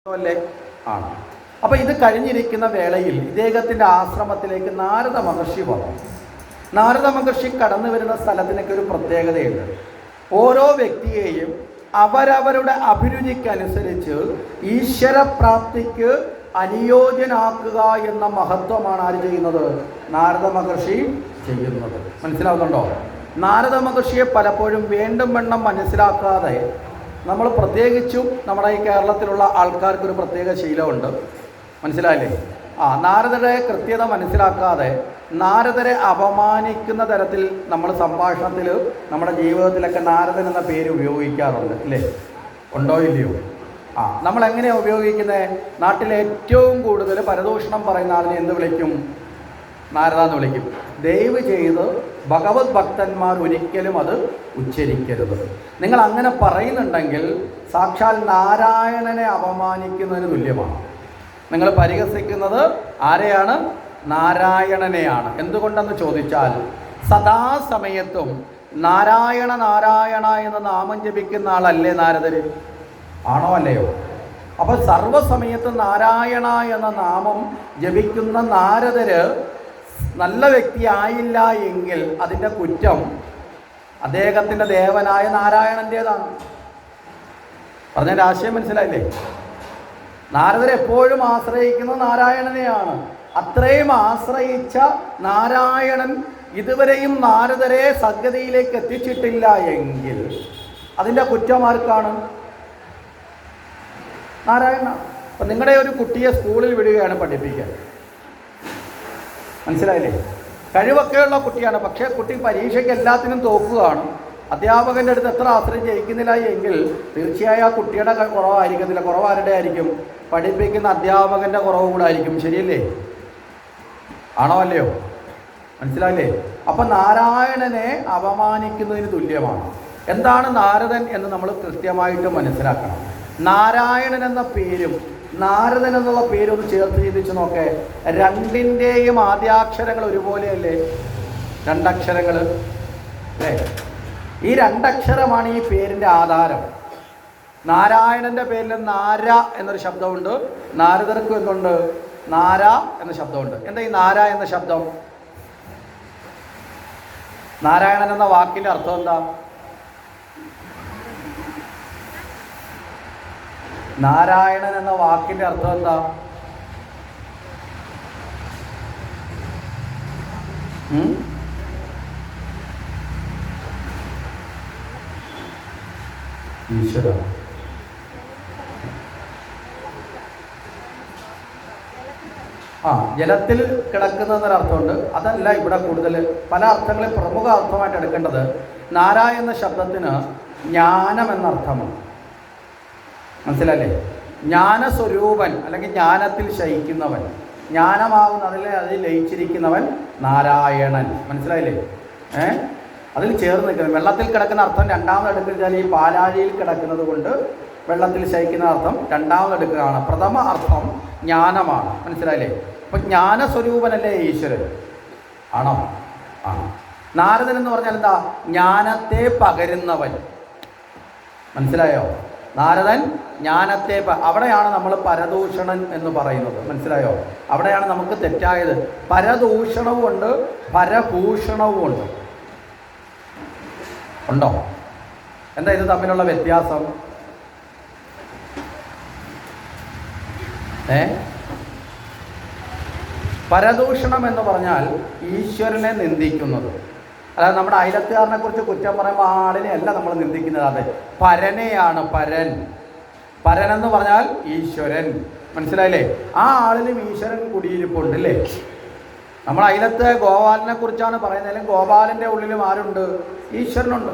അല്ലേ? ആണ്. അപ്പൊ ഇത് കഴിഞ്ഞിരിക്കുന്ന വേളയിൽ ഇദ്ദേഹത്തിന്റെ ആശ്രമത്തിലേക്ക് നാരദ മഹർഷി വന്നു. നാരദ മഹർഷി കടന്നു വരുന്ന സ്ഥലത്തിനൊക്കെ ഒരു പ്രത്യേകതയുണ്ട്. ഓരോ വ്യക്തിയെയും അവരവരുടെ അഭിരുചിക്കനുസരിച്ച് ഈശ്വരപ്രാപ്തിക്ക് അനുയോജ്യനാക്കുക എന്ന മഹത്വമാണ് ആര് ചെയ്യുന്നത്? നാരദ മഹർഷി ചെയ്യുന്നത്. മനസ്സിലാവുന്നുണ്ടോ? നാരദ മഹർഷിയെ പലപ്പോഴും വേണ്ടും വണ്ണം മനസ്സിലാക്കാതെ നമ്മൾ, പ്രത്യേകിച്ചും നമ്മുടെ ഈ കേരളത്തിലുള്ള ആൾക്കാർക്കൊരു പ്രത്യേക ശീലമുണ്ട്. മനസ്സിലായില്ലേ? നാരദരെ കൃത്യത മനസ്സിലാക്കാതെ നാരദരെ അപമാനിക്കുന്ന തരത്തിൽ നമ്മൾ സംഭാഷണത്തിൽ, നമ്മുടെ ജീവിതത്തിലൊക്കെ നാരദൻ എന്ന പേര് ഉപയോഗിക്കാറുണ്ട്, അല്ലേ? ഉണ്ടോ ഇല്ലയോ? നമ്മൾ എങ്ങനെയാണ് ഉപയോഗിക്കുന്നത്? നാട്ടിലെ ഏറ്റവും കൂടുതൽ പരദൂഷണം പറയുന്ന ആളിനെ എന്ത് വിളിക്കും? നാരദ എന്ന് വിളിക്കും. ദയവ് ചെയ്ത് ഭഗവത് ഭക്തന്മാർ ഒരിക്കലും അത് ഉച്ചരിക്കരുത്. നിങ്ങൾ അങ്ങനെ പറയുന്നുണ്ടെങ്കിൽ സാക്ഷാൽ നാരായണനെ അപമാനിക്കുന്നതിന് തുല്യമാണ്. നിങ്ങൾ പരിഹസിക്കുന്നത് ആരെയാണ്? നാരായണനെയാണ്. എന്തുകൊണ്ടെന്ന് ചോദിച്ചാൽ, സദാസമയത്തും നാരായണ നാരായണ എന്ന നാമം ജപിക്കുന്ന ആളല്ലേ നാരദര്? ആണോ അല്ലയോ? അപ്പോൾ സർവ്വസമയത്തും നാരായണ എന്ന നാമം ജപിക്കുന്ന നാരദര് നല്ല വ്യക്തിയായില്ല എങ്കിൽ അതിൻ്റെ കുറ്റം അദ്ദേഹത്തിൻ്റെ ദേവനായ നാരായണൻ്റേതാണ്. പറഞ്ഞതിൻ്റെ ആശയം മനസ്സിലായില്ലേ? നാരദർ എപ്പോഴും ആശ്രയിക്കുന്നത് നാരായണനെയാണ്. അത്രയും ആശ്രയിച്ച നാരായണൻ ഇതുവരെയും നാരദരെ സദ്ഗതിയിലേക്ക് എത്തിച്ചിട്ടില്ല എങ്കിൽ അതിൻ്റെ കുറ്റം ആർക്കാണ്? നാരായണ. അപ്പം നിങ്ങളുടെ ഒരു കുട്ടിയെ സ്കൂളിൽ വിടുകയാണ് പഠിപ്പിക്കാൻ, മനസ്സിലായില്ലേ? കഴിവൊക്കെയുള്ള കുട്ടിയാണ്, പക്ഷേ കുട്ടി പരീക്ഷയ്ക്ക് എല്ലാത്തിനും തോക്കുകയാണ്. അധ്യാപകൻ്റെ അടുത്ത് എത്ര ആശ്രയം ജയിക്കുന്നില്ല എങ്കിൽ തീർച്ചയായും ആ കുട്ടിയുടെ കുറവായിരിക്കത്തില്ല. കുറവാരുടെ ആയിരിക്കും? പഠിപ്പിക്കുന്ന അധ്യാപകൻ്റെ കുറവ് കൂടെ ആയിരിക്കും. ശരിയല്ലേ? ആണോ അല്ലയോ? മനസ്സിലായില്ലേ? അപ്പം നാരായണനെ അപമാനിക്കുന്നതിന് തുല്യമാണ്. എന്താണ് നാരദൻ എന്ന് നമ്മൾ കൃത്യമായിട്ട് മനസ്സിലാക്കണം. നാരായണൻ എന്ന പേരും നാരദൻ എന്നുള്ള പേരൊന്ന് ചേർത്ത് ചിന്തിച്ച് നോക്കേ. രണ്ടിൻ്റെയും ആദ്യാക്ഷരങ്ങൾ ഒരുപോലെയല്ലേ? രണ്ടക്ഷരങ്ങൾ അല്ലേ? ഈ രണ്ടക്ഷരമാണ് ഈ പേരിൻ്റെ ആധാരം. നാരായണൻ്റെ പേരിൽ നാര എന്നൊരു ശബ്ദമുണ്ട്, നാരദർക്കും എന്തുണ്ട്? നാര എന്ന ശബ്ദമുണ്ട്. എന്താ ഈ നാര എന്ന ശബ്ദം? നാരായണൻ എന്ന വാക്കിൻ്റെ അർത്ഥം എന്താ? നാരായണൻ എന്ന വാക്കിൻ്റെ അർത്ഥം എന്താ? ഈശ്വര. ജലത്തിൽ കിടക്കുന്നതെന്നൊരർത്ഥമുണ്ട്. അതല്ല ഇവിടെ കൂടുതൽ പല അർത്ഥങ്ങളിൽ പ്രമുഖ അർത്ഥമായിട്ട് എടുക്കേണ്ടത്. നാര എന്ന ശബ്ദത്തിന് ജ്ഞാനം എന്നർത്ഥമാണ്. മനസ്സിലല്ലേ? ജ്ഞാനസ്വരൂപൻ അല്ലെങ്കിൽ ജ്ഞാനത്തിൽ ശയിക്കുന്നവൻ, ജ്ഞാനമാകുന്ന അതിൽ ലയിച്ചിരിക്കുന്നവൻ നാരായണൻ. മനസ്സിലായില്ലേ? അതിൽ ചേർന്ന് നിൽക്കുന്നത്. വെള്ളത്തിൽ കിടക്കുന്ന അർത്ഥം രണ്ടാമത് എടുക്കുകയാൽ ഈ പാലാഴിയിൽ കിടക്കുന്നത് കൊണ്ട് വെള്ളത്തിൽ ശയിക്കുന്ന അർത്ഥം രണ്ടാമത് എടുക്കുകയാണ്. പ്രഥമ അർത്ഥം ജ്ഞാനമാണ്. മനസ്സിലായില്ലേ? അപ്പം ജ്ഞാനസ്വരൂപനല്ലേ ഈശ്വരൻ? ആണോ? നാരദൻ എന്ന് പറഞ്ഞാൽ എന്താ? ജ്ഞാനത്തെ പകരുന്നവൻ. മനസ്സിലായോ? നാരദൻ ജ്ഞാനത്തെ അവിടെയാണ് നമ്മൾ പരദൂഷണൻ എന്ന് പറയുന്നത്. മനസ്സിലായോ? അവിടെയാണ് നമുക്ക് തെറ്റായത്. പരദൂഷണവും ഉണ്ട്, പരഭൂഷണവും ഉണ്ട്. ഉണ്ടോ? എന്താ ഇത് തമ്മിലുള്ള വ്യത്യാസം? പരദൂഷണം എന്ന് പറഞ്ഞാൽ ഈശ്വരനെ നിന്ദിക്കുന്നത്. അതായത് നമ്മുടെ അയലത്തുകാരനെ കുറിച്ച് കുറ്റം പറയുമ്പോൾ ആളിനെ അല്ല നമ്മൾ നിന്ദിക്കുന്നത്, അതെ പരനെയാണ്. പരൻ, പരൻ എന്ന് പറഞ്ഞാൽ ഈശ്വരൻ. മനസ്സിലായില്ലേ? ആ ആളിലും ഈശ്വരൻ കുടിയിരിപ്പുണ്ട്, അല്ലേ? നമ്മൾ അയലത്തെ ഗോപാലനെ കുറിച്ചാണ് പറയുന്നതെങ്കിലും ഗോപാലൻ്റെ ഉള്ളിലും ആരുണ്ട്? ഈശ്വരനുണ്ട്.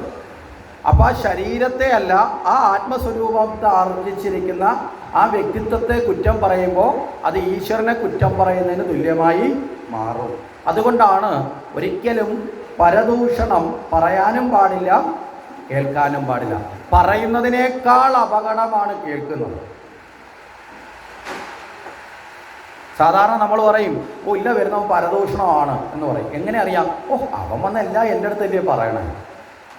അപ്പോൾ ആ ശരീരത്തെ അല്ല, ആ ആത്മസ്വരൂപത്തെ ആർജിച്ചിരിക്കുന്ന ആ വ്യക്തിത്വത്തെ കുറ്റം പറയുമ്പോൾ അത് ഈശ്വരനെ കുറ്റം പറയുന്നതിന് തുല്യമായി മാറും. അതുകൊണ്ടാണ് ഒരിക്കലും പരദൂഷണം പറയാനും പാടില്ല, കേൾക്കാനും പാടില്ല. പറയുന്നതിനേക്കാൾ അപകടമാണ് കേൾക്കുന്നത്. സാധാരണ നമ്മൾ പറയും, ഇല്ല വരുന്നവൻ പരദൂഷണമാണ് എന്ന് പറയും. എങ്ങനെ അറിയാം? അവൻ വന്നല്ല എൻ്റെ അടുത്തല്ലേ പറയണേ.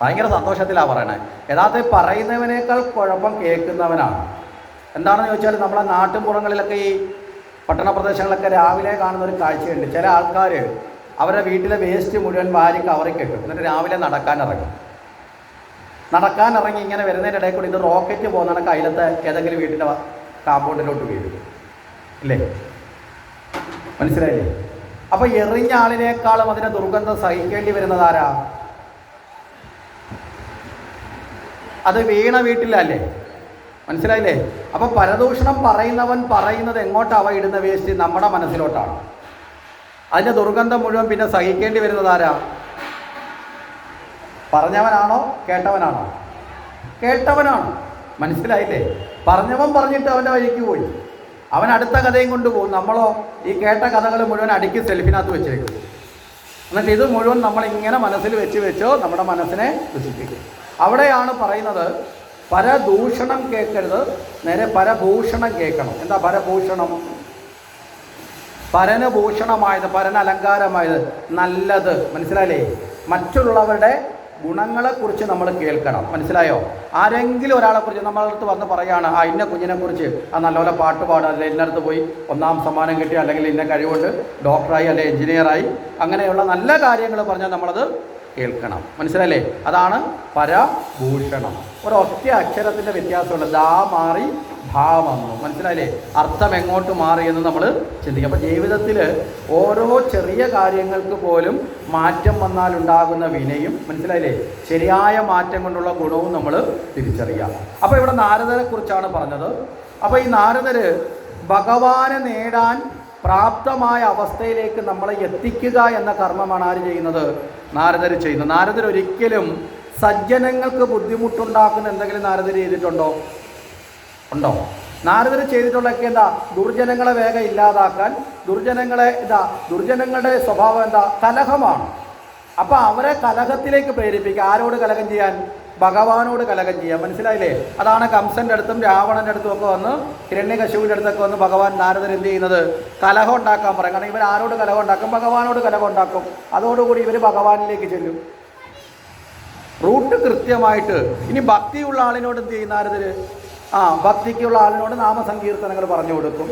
ഭയങ്കര സന്തോഷത്തിലാണ് പറയണേ. യഥാർത്ഥത്തിൽ പറയുന്നവനേക്കാൾ കുഴപ്പം കേൾക്കുന്നവനാണ്. എന്താണെന്ന് ചോദിച്ചാൽ നമ്മളെ നാട്ടുപുറങ്ങളിലൊക്കെ ഈ പട്ടണ പ്രദേശങ്ങളിലൊക്കെ രാവിലെ കാണുന്ന ഒരു കാഴ്ചയുണ്ട്. ചില ആൾക്കാർ അവരുടെ വീട്ടിലെ വേസ്റ്റ് മുഴുവൻ വാരി കവറിൽ കെട്ടും, എന്നിട്ട് രാവിലെ നടക്കാനിറങ്ങി ഇങ്ങനെ വരുന്നതിൻ്റെ ഇടയിൽ കൂടി ഇത് റോക്കറ്റ് പോകുന്നതാണ് കയ്യിലത്തെ ഏതെങ്കിലും വീട്ടിൻ്റെ കാമ്പൗണ്ടിലോട്ട് വീഴും. ഇല്ലേ? മനസ്സിലായില്ലേ? അപ്പോൾ എറിഞ്ഞ ആളിനേക്കാളും അതിനെ ദുർഗന്ധം സഹിക്കേണ്ടി വരുന്നതാരാ? അത് വീണ വീട്ടിലല്ലേ? മനസ്സിലായില്ലേ? അപ്പോൾ പരദൂഷണം പറയുന്നവൻ പറയുന്നത് എങ്ങോട്ടാവ ഇടുന്ന വേസ്റ്റ്? നമ്മുടെ മനസ്സിലോട്ടാണ്. അതിൻ്റെ ദുർഗന്ധം മുഴുവൻ പിന്നെ സഹിക്കേണ്ടി വരുന്നതാരാ? പറഞ്ഞവനാണോ കേട്ടവനാണോ? കേട്ടവനാണ്. മനസ്സിലായില്ലേ? പറഞ്ഞവൻ പറഞ്ഞിട്ട് അവൻ്റെ വഴിക്ക് പോയി, അവൻ അടുത്ത കഥയും കൊണ്ടുപോകും. നമ്മളോ ഈ കേട്ട കഥകൾ മുഴുവൻ അടുക്കി സെൽഫിനകത്ത് വെച്ചേക്കും. എന്നിട്ട് ഇത് മുഴുവൻ നമ്മളിങ്ങനെ മനസ്സിൽ വെച്ചോ നമ്മുടെ മനസ്സിനെ ദുഷിപ്പിക്കും. അവിടെയാണ് പറയുന്നത് പരദൂഷണം കേൾക്കരുത്, നേരെ പരഭൂഷണം കേൾക്കണം. എന്താ പരഭൂഷണം? പരന് ഭൂഷണമായത്, പരന് അലങ്കാരമായത്, നല്ലത്. മനസ്സിലായില്ലേ? മറ്റുള്ളവരുടെ ഗുണങ്ങളെക്കുറിച്ച് നമ്മൾ കേൾക്കണം. മനസ്സിലായോ? ആരെങ്കിലും ഒരാളെക്കുറിച്ച് നമ്മളടുത്ത് വന്ന് പറയുകയാണ്, ആ ഇന്ന കുഞ്ഞിനെക്കുറിച്ച് ആ നല്ലപോലെ പാട്ട് പാടുക, അല്ലെങ്കിൽ ഇന്നടുത്ത് പോയി 1ാം സമ്മാനം കിട്ടി, അല്ലെങ്കിൽ ഇന്ന കഴിവുണ്ട്, ഡോക്ടറായി അല്ലെങ്കിൽ എഞ്ചിനീയറായി, അങ്ങനെയുള്ള നല്ല കാര്യങ്ങൾ പറഞ്ഞാൽ നമ്മളത് കേൾക്കണം. മനസ്സിലായില്ലേ? അതാണ് പരഭൂഷണം. ഒരൊറ്റ അക്ഷരത്തിൻ്റെ വ്യത്യാസമുണ്ട്. ദാ മാറി ഭാ വന്നു. മനസ്സിലായില്ലേ? അർത്ഥം എങ്ങോട്ട് മാറി എന്ന് നമ്മൾ ചിന്തിക്കും. അപ്പോൾ ജീവിതത്തിൽ ഓരോ ചെറിയ കാര്യങ്ങൾക്ക് പോലും മാറ്റം വന്നാലുണ്ടാകുന്ന വിനയും, മനസ്സിലായില്ലേ, ശരിയായ മാറ്റം കൊണ്ടുള്ള ഗുണവും നമ്മൾ തിരിച്ചറിയാം. അപ്പോൾ ഇവിടെ നാരദരെ കുറിച്ചാണ് പറഞ്ഞത്. അപ്പോൾ ഈ നാരദർ ഭഗവാനെ നേടാൻ പ്രാപ്തമായ അവസ്ഥയിലേക്ക് നമ്മളെ എത്തിക്കുക എന്ന കർമ്മമാണ് ആര് ചെയ്യുന്നത്? നാരദർ ചെയ്യുന്നത്. നാരദർ ഒരിക്കലും സജ്ജനങ്ങൾക്ക് ബുദ്ധിമുട്ടുണ്ടാക്കുന്ന എന്തെങ്കിലും നാരദർ ചെയ്തിട്ടുണ്ടോ? ഉണ്ടോ? നാരദർ ചെയ്തിട്ടുള്ളതൊക്കെ എന്താ? ദുർജനങ്ങളെ വേഗം ഇല്ലാതാക്കാൻ, ദുർജനങ്ങളുടെ സ്വഭാവം എന്താ? കലഹമാണ്. അപ്പോൾ അവരെ കലഹത്തിലേക്ക് പ്രേരിപ്പിക്കുക. ആരോട് കലഹം ചെയ്യാൻ? ഭഗവാനോട് കലഹം ചെയ്യാം. മനസ്സിലായില്ലേ? അതാണ് കംസൻ്റെ അടുത്തും രാവണൻ്റെ അടുത്തും ഒക്കെ വന്ന്, ഹിരണ്യകശിപുവിൻ്റെ അടുത്തൊക്കെ വന്ന് ഭഗവാൻ നാരദർ എന്ത് ചെയ്യുന്നത്? കലഹം ഉണ്ടാക്കാൻ പറയും. കാരണം ഇവർ ആരോട് കലഹം ഉണ്ടാക്കും? ഭഗവാനോട് കലഹം ഉണ്ടാക്കും. അതോടുകൂടി ഇവർ ഭഗവാനിലേക്ക് ചെല്ലും. റൂട്ട് കൃത്യമായിട്ട്. ഇനി ഭക്തിയുള്ള ആളിനോട് എന്ത് ചെയ്യും നാരദർ? ഭക്തിക്കുള്ള ആളിനോട് നാമസങ്കീർത്തനങ്ങൾ പറഞ്ഞു കൊടുക്കും.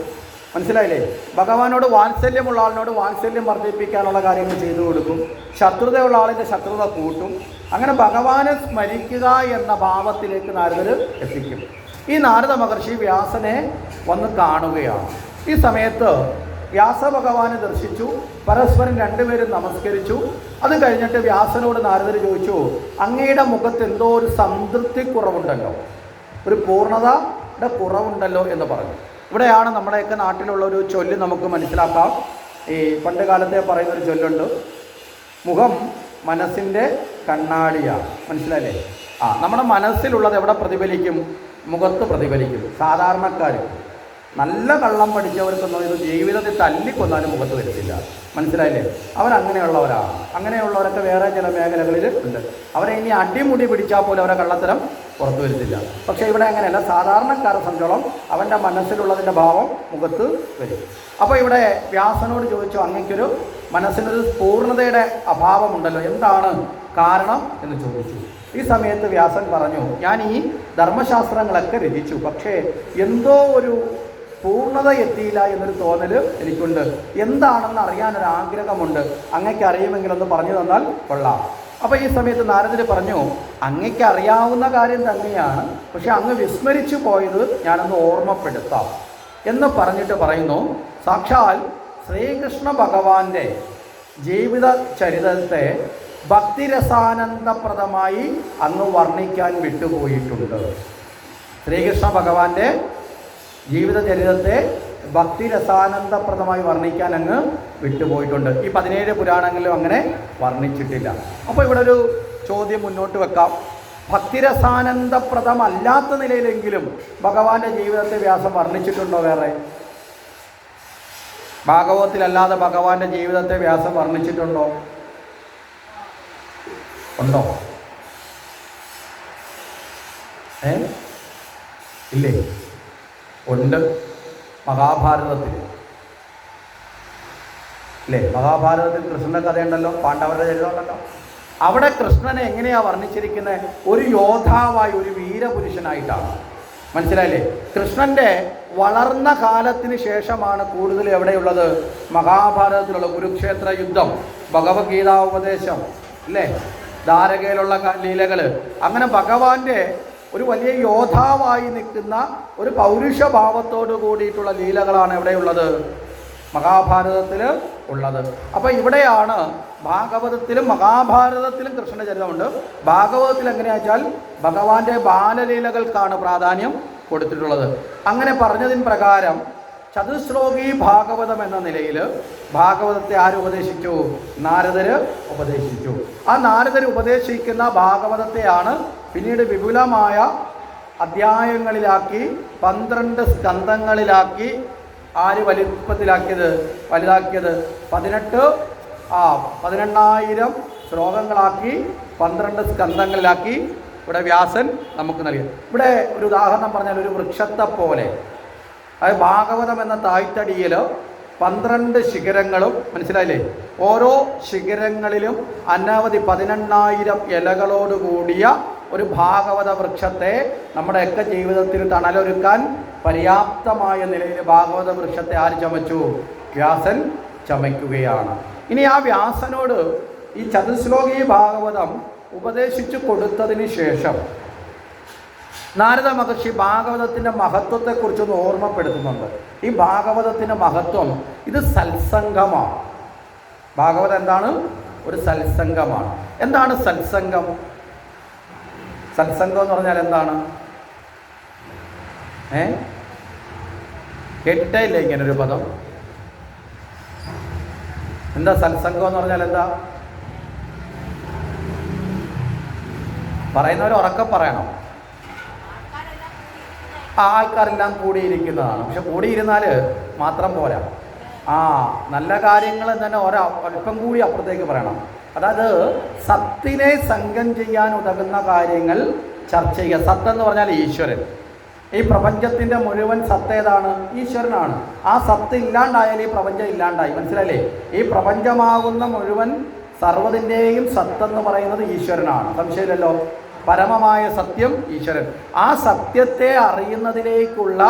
മനസ്സിലായില്ലേ? ഭഗവാനോട് വാത്സല്യമുള്ള ആളിനോട് വാത്സല്യം വർദ്ധിപ്പിക്കാനുള്ള കാര്യങ്ങൾ ചെയ്തു കൊടുക്കും. ശത്രുതയുള്ള ആളിൻ്റെ ശത്രുത കൂട്ടും. അങ്ങനെ ഭഗവാനെ സ്മരിക്കുക എന്ന ഭാവത്തിലേക്ക് നാരദർ എത്തിക്കും. ഈ നാരദ മഹർഷി വ്യാസനെ വന്ന് കാണുകയാണ്. ഈ സമയത്ത് വ്യാസഭഗവാനെ ദർശിച്ചു. പരസ്പരം രണ്ടുപേരും നമസ്കരിച്ചു. അത് കഴിഞ്ഞിട്ട് വ്യാസനോട് നാരദർ ചോദിച്ചു, അങ്ങയുടെ മുഖത്ത് എന്തോ ഒരു സംതൃപ്തി കുറവുണ്ടല്ലോ, ഒരു പൂർണ്ണതയുടെ കുറവുണ്ടല്ലോ എന്ന് പറഞ്ഞു. ഇവിടെയാണ് നമ്മുടെയൊക്കെ നാട്ടിലുള്ള ഒരു ചൊല്ല് നമുക്ക് മനസ്സിലാക്കാം. ഈ പണ്ട് കാലത്തെ പറയുന്നൊരു ചൊല്ലുണ്ട്, മുഖം മനസ്സിൻ്റെ കണ്ണാടിയാണ്. മനസ്സിലല്ലേ? നമ്മുടെ മനസ്സിലുള്ളത് എവിടെ പ്രതിഫലിക്കും? മുഖത്ത് പ്രതിഫലിക്കും. സാധാരണക്കാർ, നല്ല കള്ളം പഠിച്ചവർക്കൊന്നും ഇത് ജീവിതത്തിൽ തല്ലിക്കൊന്നാലും മുഖത്ത് വരത്തില്ല. മനസ്സിലായില്ലേ? അവരങ്ങനെയുള്ളവരാണ്. അങ്ങനെയുള്ളവരൊക്കെ വേറെ ചില മേഖലകളിൽ ഉണ്ട്. അവരെ ഇനി അടിമുടി പിടിച്ചാൽ പോലും അവരെ കള്ളത്തരം പുറത്തു വരുത്തില്ല. പക്ഷേ ഇവിടെ അങ്ങനെയല്ല. സാധാരണക്കാരെ സംബന്ധിച്ചോളം അവൻ്റെ മനസ്സിലുള്ളതിൻ്റെ ഭാവം മുഖത്ത് വരും. അപ്പോൾ ഇവിടെ വ്യാസനോട് ചോദിച്ചു, അങ്ങയ്ക്കൊരു മനസ്സിനൊരു പൂർണ്ണതയുടെ അഭാവമുണ്ടല്ലോ, എന്താണ് കാരണം എന്ന് ചോദിച്ചു. ഈ സമയത്ത് വ്യാസൻ പറഞ്ഞു, ഞാൻ ഈ ധർമ്മശാസ്ത്രങ്ങളൊക്കെ രചിച്ചു, പക്ഷേ എന്തോ ഒരു പൂർണ്ണത എത്തിയില്ല എന്നൊരു തോന്നൽ എനിക്കുണ്ട്. എന്താണെന്ന് അറിയാനൊരാഗ്രഹമുണ്ട്. അങ്ങയ്ക്ക് അറിയുമെങ്കിലൊന്ന് പറഞ്ഞു തന്നാൽ കൊള്ളാം. അപ്പോൾ ഈ സമയത്ത് നാരദർ പറഞ്ഞു, അങ്ങയ്ക്ക് അറിയാവുന്ന കാര്യം തന്നെയാണ്, പക്ഷെ അങ്ങ് വിസ്മരിച്ചു പോയത് ഞാനൊന്ന് ഓർമ്മപ്പെടുത്താം എന്ന് പറഞ്ഞിട്ട് പറയുന്നു, സാക്ഷാൽ ശ്രീകൃഷ്ണ ഭഗവാന്റെ ജീവിത ചരിത്രത്തെ ഭക്തിരസാനന്ദപ്രദമായി അങ്ങ് വർണ്ണിക്കാൻ വിട്ടുപോയിട്ടുണ്ട്. ശ്രീകൃഷ്ണ ഭഗവാന്റെ ജീവിത ചരിത്രത്തെ ഭക്തിരസാനന്ദപ്രദമായി വർണ്ണിക്കാൻ അങ്ങ് വിട്ടുപോയിട്ടുണ്ട്. ഈ 17 പുരാണങ്ങളിലും അങ്ങനെ വർണ്ണിച്ചിട്ടില്ല. അപ്പോൾ ഇവിടെ ഒരു ചോദ്യം മുന്നോട്ട് വെക്കാം. ഭക്തിരസാനന്ദപ്രദമല്ലാത്ത നിലയിലെങ്കിലും ഭഗവാന്റെ ജീവിതത്തെ വ്യാസം വർണ്ണിച്ചിട്ടുണ്ടോ? വേറെ ഭാഗവതത്തിലല്ലാതെ ഭഗവാന്റെ ജീവിതത്തെ വ്യാസം വർണ്ണിച്ചിട്ടുണ്ടോ? ഉണ്ടോ? ഇല്ലേ? ഉണ്ട്. മഹാഭാരതത്തിൽ അല്ലേ? മഹാഭാരതത്തിൽ കൃഷ്ണൻ്റെ കഥയുണ്ടല്ലോ, പാണ്ഡവരുടെ ചരിത്രമുണ്ടല്ലോ. അവിടെ കൃഷ്ണനെ എങ്ങനെയാണ് വർണ്ണിച്ചിരിക്കുന്നത്? ഒരു യോദ്ധാവായി, ഒരു വീരപുരുഷനായിട്ടാണ്. മനസ്സിലായില്ലേ? കൃഷ്ണൻ്റെ വളർന്ന കാലത്തിന് ശേഷമാണ് കൂടുതൽ എവിടെയുള്ളത്? മഹാഭാരതത്തിലുള്ള കുരുക്ഷേത്ര യുദ്ധം, ഭഗവത്ഗീതാ ഉപദേശം, അല്ലേ, ദ്വാരകയിലുള്ള ലീലകൾ. അങ്ങനെ ഭഗവാന്റെ ഒരു വലിയ യോദ്ധാവായി നിൽക്കുന്ന ഒരു പൗരുഷഭാവത്തോട് കൂടിയിട്ടുള്ള ലീലകളാണ് എവിടെയുള്ളത്? മഹാഭാരതത്തിൽ ഉള്ളത്. അപ്പോൾ ഇവിടെയാണ് ഭാഗവതത്തിലും മഹാഭാരതത്തിലും കൃഷ്ണൻ്റെ ചരിത്രമുണ്ട്. ഭാഗവതത്തിൽ എങ്ങനെയാ വെച്ചാൽ ഭഗവാന്റെ ബാലലീലകൾക്കാണ് പ്രാധാന്യം കൊടുത്തിട്ടുള്ളത്. അങ്ങനെ പറഞ്ഞതിന് പ്രകാരം ചതുശ്ലോകി ഭാഗവതം എന്ന നിലയിൽ ഭാഗവതത്തെ ആര് ഉപദേശിച്ചു? നാരദർ ഉപദേശിച്ചു. ആ നാരദർ ഉപദേശിക്കുന്ന ഭാഗവതത്തെയാണ് പിന്നീട് വിപുലമായ അധ്യായങ്ങളിലാക്കി 12 സ്കന്ധങ്ങളിലാക്കി ആര് വലുപ്പത്തിലാക്കിയത്? വലുതാക്കിയത് 18,000 ശ്ലോകങ്ങളാക്കി 12 സ്കന്ധങ്ങളിലാക്കി ഇവിടെ വ്യാസൻ നമുക്ക് നൽകി. ഇവിടെ ഒരു ഉദാഹരണം പറഞ്ഞാൽ ഒരു വൃക്ഷത്തെ പോലെ, അതായത് ഭാഗവതം എന്ന തായ്തടിയിൽ 12 ശിഖരങ്ങളും, മനസ്സിലായില്ലേ? ഓരോ ശിഖരങ്ങളിലും അനവധി 18,000 ഇലകളോട് കൂടിയ ഒരു ഭാഗവത വൃക്ഷത്തെ നമ്മുടെയൊക്കെ ജീവിതത്തിൽ തണലൊരുക്കാൻ പര്യാപ്തമായ നിലയിൽ ഭാഗവത വൃക്ഷത്തെ ആര് ചമച്ചു? വ്യാസൻ ചമയ്ക്കുകയാണ്. ഇനി ആ വ്യാസനോട് ഈ ചതുശ്ലോകി ഭാഗവതം ഉപദേശിച്ചു കൊടുത്തതിന് ശേഷം നാരദ മഹർഷി ഭാഗവതത്തിൻ്റെ മഹത്വത്തെക്കുറിച്ചൊന്ന് ഓർമ്മപ്പെടുത്തുന്നുണ്ട്. ഈ ഭാഗവതത്തിൻ്റെ മഹത്വം, ഇത് സത്സംഗമാണ്. ഭാഗവതം എന്താണ്? ഒരു സത്സംഗമാണ്. എന്താണ് സത്സംഗം? സത്സംഗം എന്ന് പറഞ്ഞാൽ എന്താണ്? കേട്ടിട്ടേ ഇല്ല ഇങ്ങനൊരു പദം. എന്താ സത്സംഗം എന്ന് പറഞ്ഞാൽ? എന്താ പറയുന്നവർ ഉറക്കെ പറയണം. ആൾക്കാരെല്ലാം കൂടിയിരിക്കുന്നതാണ്. പക്ഷെ കൂടിയിരുന്നാൽ മാത്രം പോരാ. നല്ല കാര്യങ്ങൾ തന്നെ ഒരല്പം കൂടി അപ്പുറത്തേക്ക് പറയണം. അതായത് സത്തിനെ സംഘം ചെയ്യാൻ ഉതകുന്ന കാര്യങ്ങൾ ചർച്ച ചെയ്യുക. സത്ത് എന്ന് പറഞ്ഞാൽ ഈശ്വരൻ. ഈ പ്രപഞ്ചത്തിൻ്റെ മുഴുവൻ സത്ത് ഏതാണ്? ഈശ്വരനാണ്. ആ സത്ത് ഇല്ലാണ്ടായാൽ ഈ പ്രപഞ്ചം ഇല്ലാണ്ടായി. മനസ്സിലല്ലേ? ഈ പ്രപഞ്ചമാകുന്ന മുഴുവൻ സർവ്വതിൻ്റെയും സത്തെന്ന് പറയുന്നത് ഈശ്വരനാണ്. സംശയമില്ലല്ലോ. പരമമായ സത്യം ഈശ്വരൻ. ആ സത്യത്തെ അറിയുന്നതിലേക്കുള്ള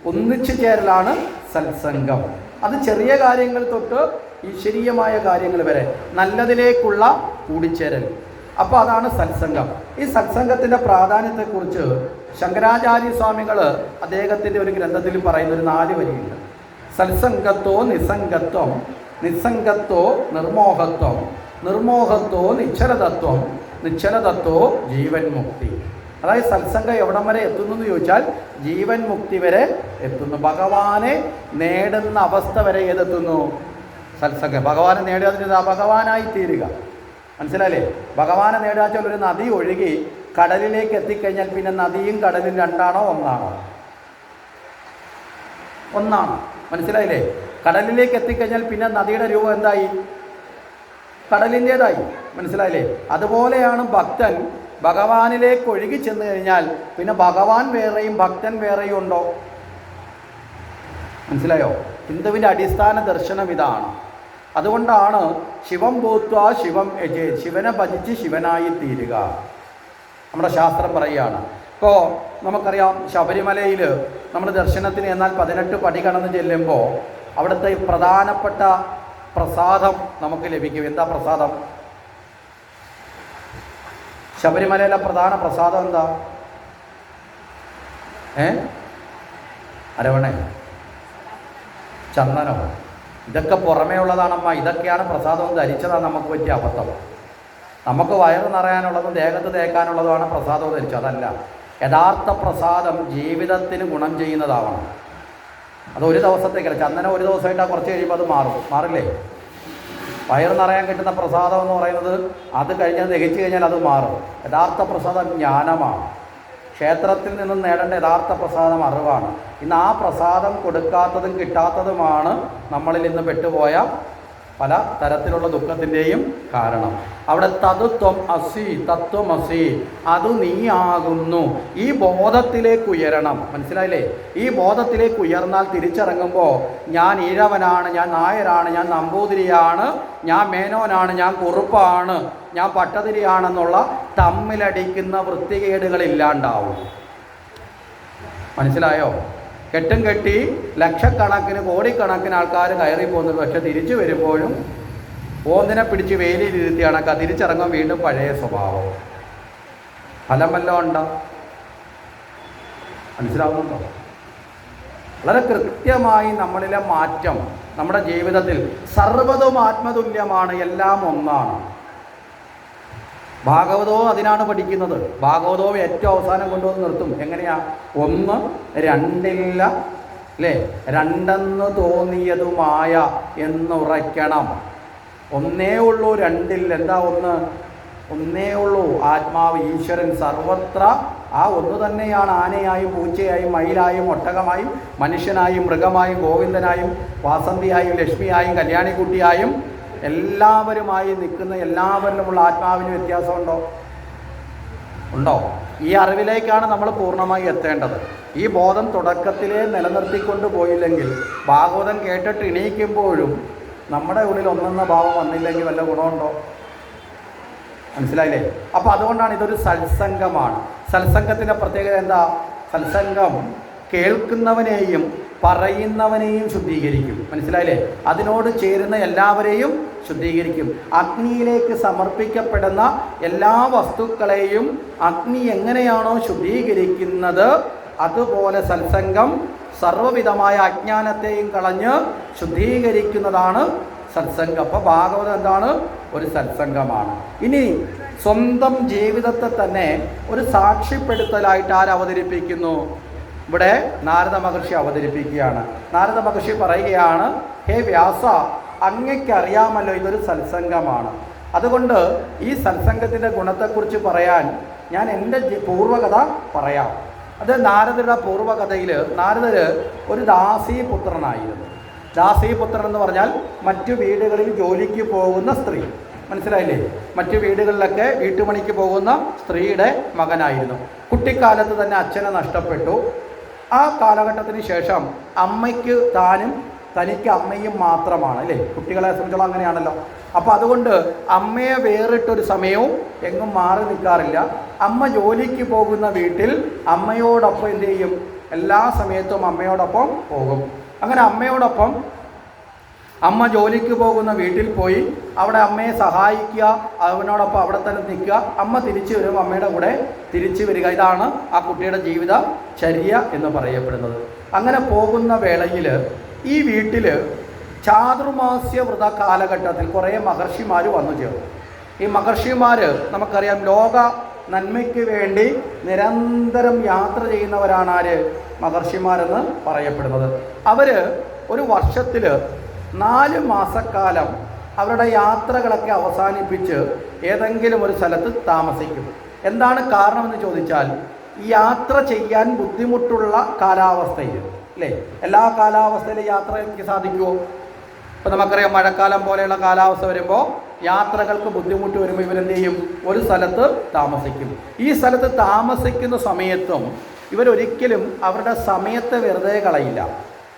ഒന്നിച്ചു ചേരലാണ് സത്സംഗം. അത് ചെറിയ കാര്യങ്ങൾ തൊട്ട് ഈശ്വരീയമായ കാര്യങ്ങൾ വരെ നല്ലതിലേക്കുള്ള കൂടിച്ചേരൽ. അപ്പോൾ അതാണ് സത്സംഗം. ഈ സത്സംഗത്തിൻ്റെ പ്രാധാന്യത്തെക്കുറിച്ച് ശങ്കരാചാര്യ സ്വാമികൾ അദ്ദേഹത്തിൻ്റെ ഒരു ഗ്രന്ഥത്തിൽ പറയുന്നൊരു 4 വരിയുണ്ട്. സത്സംഗത്തോ നിസ്സംഗത്വം, നിസ്സംഗത്തോ നിർമോഹത്വം, നിർമോഹത്തോ നിശ്ചലതത്വം, നിശ്ചലതത്വോ ജീവൻ മുക്തി. അതായത് സത്സംഗം എവിടം വരെ എത്തുന്നു എന്ന് ചോദിച്ചാൽ ജീവൻ മുക്തി വരെ എത്തുന്നു. ഭഗവാനെ നേടുന്ന അവസ്ഥ വരെ ഏതെത്തുന്നു? സത്സംഗം. ഭഗവാനെ നേടുക, ഭഗവാനായി തീരുക. മനസ്സിലായില്ലേ? ഭഗവാനെ നേടുക വെച്ചാൽ ഒരു നദി ഒഴുകി കടലിലേക്ക് എത്തിക്കഴിഞ്ഞാൽ പിന്നെ നദിയും കടലും രണ്ടാണോ ഒന്നാണോ? ഒന്നാണ്. മനസ്സിലായില്ലേ? കടലിലേക്ക് എത്തിക്കഴിഞ്ഞാൽ പിന്നെ നദിയുടെ രൂപം എന്തായി? കടലിൻ്റേതായി. മനസ്സിലായില്ലേ? അതുപോലെയാണ് ഭക്തൻ ഭഗവാനിലേക്ക് ഒഴുകി ചെന്ന് കഴിഞ്ഞാൽ പിന്നെ ഭഗവാൻ വേറെയും ഭക്തൻ വേറെയും ഉണ്ടോ? മനസ്സിലായോ? ഹിന്ദുവിൻ്റെ അടിസ്ഥാന ദർശനം ഇതാണ്. അതുകൊണ്ടാണ് ശിവം ഭൂത്വ ശിവം യജേ, ശിവനെ ഭജിച്ച് ശിവനായി തീരുക. നമ്മുടെ ശാസ്ത്രം പറയുകയാണ്. ഇപ്പോൾ നമുക്കറിയാം, ശബരിമലയിൽ നമ്മൾ ദർശനത്തിന് എന്നാൽ 18 പടി കടന്ന് ചെല്ലുമ്പോൾ അവിടുത്തെ പ്രധാനപ്പെട്ട പ്രസാദം നമുക്ക് ലഭിക്കും. എന്താ പ്രസാദം? ശബരിമലയിലെ പ്രധാന പ്രസാദം എന്താ? അരവണ, ചന്ദനം, ഇതൊക്കെ പുറമേ ഉള്ളതാണമ്മ. ഇതൊക്കെയാണ് പ്രസാദം ധരിച്ചതാണ് നമുക്ക് പറ്റിയ അബദ്ധം. നമുക്ക് വയറ് നിറയാനുള്ളതും ദേഹത്ത് തേക്കാനുള്ളതുമാണ് പ്രസാദം ധരിച്ചത്. അതല്ല, യഥാർത്ഥ പ്രസാദം ജീവിതത്തിന് ഗുണം ചെയ്യുന്നതാവണം. അത് ഒരു ദിവസത്തേക്കല്ല. ചന്ദനം ഒരു ദിവസമായിട്ടാണ്, കുറച്ച് കഴിയുമ്പോൾ അത് മാറില്ലേ? വയറ് നിറയാൻ കിട്ടുന്ന പ്രസാദം എന്ന് പറയുന്നത് അത് കഴിഞ്ഞാൽ ദഹിച്ചു കഴിഞ്ഞാൽ അത് മാറും. യഥാർത്ഥ പ്രസാദം ജ്ഞാനമാണ്. ക്ഷേത്രത്തിൽ നിന്നും നേടേണ്ട യഥാർത്ഥ പ്രസാദം അറിവാണ്. ഇന്ന് ആ പ്രസാദം കൊടുക്കാത്തതും കിട്ടാത്തതുമാണ് നമ്മളിൽ ഇന്ന് പെട്ടുപോയ പല തരത്തിലുള്ള ദുഃഖത്തിൻ്റെയും കാരണം. അവിടെ തത്വം അസി, തത്വം അസി, അത് നീയാകുന്നു. ഈ ബോധത്തിലേക്ക് ഉയരണം. മനസ്സിലായില്ലേ? ഈ ബോധത്തിലേക്ക് ഉയർന്നാൽ തിരിച്ചിറങ്ങുമ്പോൾ ഞാൻ ഈഴവനാണ്, ഞാൻ നായരാണ്, ഞാൻ നമ്പൂതിരിയാണ്, ഞാൻ മേനോനാണ്, ഞാൻ കുറുപ്പാണ്, ഞാൻ പട്ടതിരിയാണെന്നുള്ള തമ്മിലടിക്കുന്ന വൃത്തികേടുകളില്ലാണ്ടാവും. മനസ്സിലായോ? കെട്ടും കെട്ടി ലക്ഷക്കണക്കിന് കോടിക്കണക്കിന് ആൾക്കാർ കയറി പോകുന്നത്, പക്ഷെ തിരിച്ചു വരുമ്പോഴും ഓന്നിനെ പിടിച്ച് വേലിയിലിരുത്തി കണക്കാ, തിരിച്ചിറങ്ങാൻ വീണ്ടും പഴയ സ്വഭാവം. ഫലം വല്ലതും ഉണ്ടോ? മനസ്സിലാവുന്നുണ്ടോ? വളരെ കൃത്യമായി നമ്മളിലെ മാറ്റം നമ്മുടെ ജീവിതത്തിൽ സർവ്വതും ആത്മതുല്യമാണ്, എല്ലാം ഒന്നാണ്. ഭാഗവതവും അതിനാണ് പഠിക്കുന്നത്. ഭാഗവതവും ഏറ്റവും അവസാനം കൊണ്ടുവന്ന് നിർത്തും. എങ്ങനെയാ? ഒന്ന് രണ്ടില്ല അല്ലേ, രണ്ടെന്ന് തോന്നിയതുമായ എന്നുറയ്ക്കണം. ഒന്നേ ഉള്ളൂ, രണ്ടില്ല. എന്താ ഒന്ന്? ഒന്നേ ഉള്ളൂ, ആത്മാവ്, ഈശ്വരൻ സർവത്ര ആ ഒന്ന് തന്നെയാണ്. ആനയായും പൂച്ചയായും മയിലായും ഒട്ടകമായും മനുഷ്യനായും മൃഗമായും ഗോവിന്ദനായും വാസന്തിയായും ലക്ഷ്മിയായും കല്യാണിക്കുട്ടിയായും എല്ലാവരുമായി നിൽക്കുന്ന എല്ലാവരിലുമുള്ള ആത്മാവിന് വ്യത്യാസമുണ്ടോ? ഉണ്ടോ? ഈ അറിവിലേക്കാണ് നമ്മൾ പൂർണ്ണമായി എത്തേണ്ടത്. ഈ ബോധം തുടക്കത്തിലേ നിലനിർത്തിക്കൊണ്ട് പോയില്ലെങ്കിൽ, ഭാഗവതം കേട്ടിട്ട് എണീക്കുമ്പോഴും നമ്മുടെ ഉള്ളിൽ ഒന്നെന്ന ഭാവം വന്നില്ലെങ്കിൽ വല്ല ഗുണമുണ്ടോ? മനസ്സിലായില്ലേ? അപ്പോൾ അതുകൊണ്ടാണ് ഇതൊരു സത്സംഗമാണ്. സത്സംഗത്തിൻ്റെ പ്രത്യേകത എന്താ? സത്സംഗം കേൾക്കുന്നവനെയും പറയുന്നവനെയും ശുദ്ധീകരിക്കും. മനസ്സിലായില്ലേ? അതിനോട് ചേരുന്ന എല്ലാവരെയും ശുദ്ധീകരിക്കും. അഗ്നിയിലേക്ക് സമർപ്പിക്കപ്പെടുന്ന എല്ലാ വസ്തുക്കളെയും അഗ്നി എങ്ങനെയാണോ ശുദ്ധീകരിക്കുന്നത്, അതുപോലെ സത്സംഗം സർവ്വവിധമായ അജ്ഞാനത്തെയും കളഞ്ഞ് ശുദ്ധീകരിക്കുന്നതാണ് സത്സംഗം. അപ്പോൾ ഭാഗവതം എന്താണ്? ഒരു സത്സംഗമാണ്. ഇനി സ്വന്തം ജീവിതത്തെ തന്നെ ഒരു സാക്ഷ്യപ്പെടുത്തലായിട്ട് ആരവതരിപ്പിക്കുന്നു? ഇവിടെ നാരദ മഹർഷി അവതരിപ്പിക്കുകയാണ്. നാരദ മഹർഷി പറയുകയാണ്, ഹേ വ്യാസ, അങ്ങയ്ക്കറിയാമല്ലോ ഇതൊരു സത്സംഗമാണ്. അതുകൊണ്ട് ഈ സത്സംഗത്തിൻ്റെ ഗുണത്തെക്കുറിച്ച് പറയാൻ ഞാൻ എൻ്റെ പൂർവ്വകഥ പറയാം. അത് നാരദരുടെ പൂർവ്വകഥയിൽ നാരദർ ഒരു ദാസീപുത്രനായിരുന്നു. ദാസീപുത്രൻ എന്ന് പറഞ്ഞാൽ മറ്റു വീടുകളിൽ ജോലിക്ക് പോകുന്ന സ്ത്രീ. മനസ്സിലായില്ലേ? മറ്റു വീടുകളിലൊക്കെ വീട്ടുപണിക്ക് പോകുന്ന സ്ത്രീയുടെ മകനായിരുന്നു. കുട്ടിക്കാലത്ത് തന്നെ അച്ഛനെ നഷ്ടപ്പെട്ടു. ആ കാലഘട്ടത്തിന് ശേഷം അമ്മയ്ക്ക് തനിക്ക് അമ്മയും മാത്രമാണ് അല്ലേ? കുട്ടികളെ സംബന്ധിച്ചോളം അങ്ങനെയാണല്ലോ. അപ്പോൾ അതുകൊണ്ട് അമ്മയെ വേറിട്ടൊരു സമയവും എങ്ങും മാറി നിൽക്കാറില്ല. അമ്മ ജോലിക്ക് പോകുന്ന വീട്ടിൽ അമ്മയോടൊപ്പം എന്ത് ചെയ്യും? എല്ലാ സമയത്തും അമ്മയോടൊപ്പം പോകും. അങ്ങനെ അമ്മയോടൊപ്പം അമ്മ ജോലിക്ക് പോകുന്ന വീട്ടിൽ പോയി അവിടെ അമ്മയെ സഹായിക്കുക, അവനോടൊപ്പം അവിടെ തന്നെ നിൽക്കുക. അമ്മ തിരിച്ചു വരും, അമ്മയുടെ കൂടെ തിരിച്ചു വരിക. ഇതാണ് ആ കുട്ടിയുടെ ജീവിതചര്യ എന്ന് പറയപ്പെടുന്നത്. അങ്ങനെ പോകുന്ന വേളയിൽ ഈ വീട്ടിൽ ചാതുർമാസ്യ വ്രത കാലഘട്ടത്തിൽ കുറേ മഹർഷിമാർ വന്നു ചേർന്നു. ഈ മഹർഷിമാർ നമുക്കറിയാം, ലോക നന്മയ്ക്ക് വേണ്ടി നിരന്തരം യാത്ര ചെയ്യുന്നവരാണ് ആര്? മഹർഷിമാരെന്ന് പറയപ്പെടുന്നത്. അവർ ഒരു വർഷത്തിൽ 4 മാസക്കാലം അവരുടെ യാത്രകളൊക്കെ അവസാനിപ്പിച്ച് ഏതെങ്കിലും ഒരു സ്ഥലത്ത് താമസിക്കും. എന്താണ് കാരണമെന്ന് ചോദിച്ചാൽ, ഈ യാത്ര ചെയ്യാൻ ബുദ്ധിമുട്ടുള്ള കാലാവസ്ഥയിൽ അല്ലേ, എല്ലാ കാലാവസ്ഥയിലും യാത്ര എനിക്ക് സാധിക്കുമോ? ഇപ്പോൾ നമുക്കറിയാം, മഴക്കാലം പോലെയുള്ള കാലാവസ്ഥ വരുമ്പോൾ യാത്രകൾക്ക് ബുദ്ധിമുട്ട് വരുമ്പോൾ ഇവരെന്ത് ചെയ്യും? ഒരു സ്ഥലത്ത് താമസിക്കും. ഈ സ്ഥലത്ത് താമസിക്കുന്ന സമയത്തും ഇവരൊരിക്കലും അവരുടെ സമയത്തെ വെറുതെ കളയില്ല.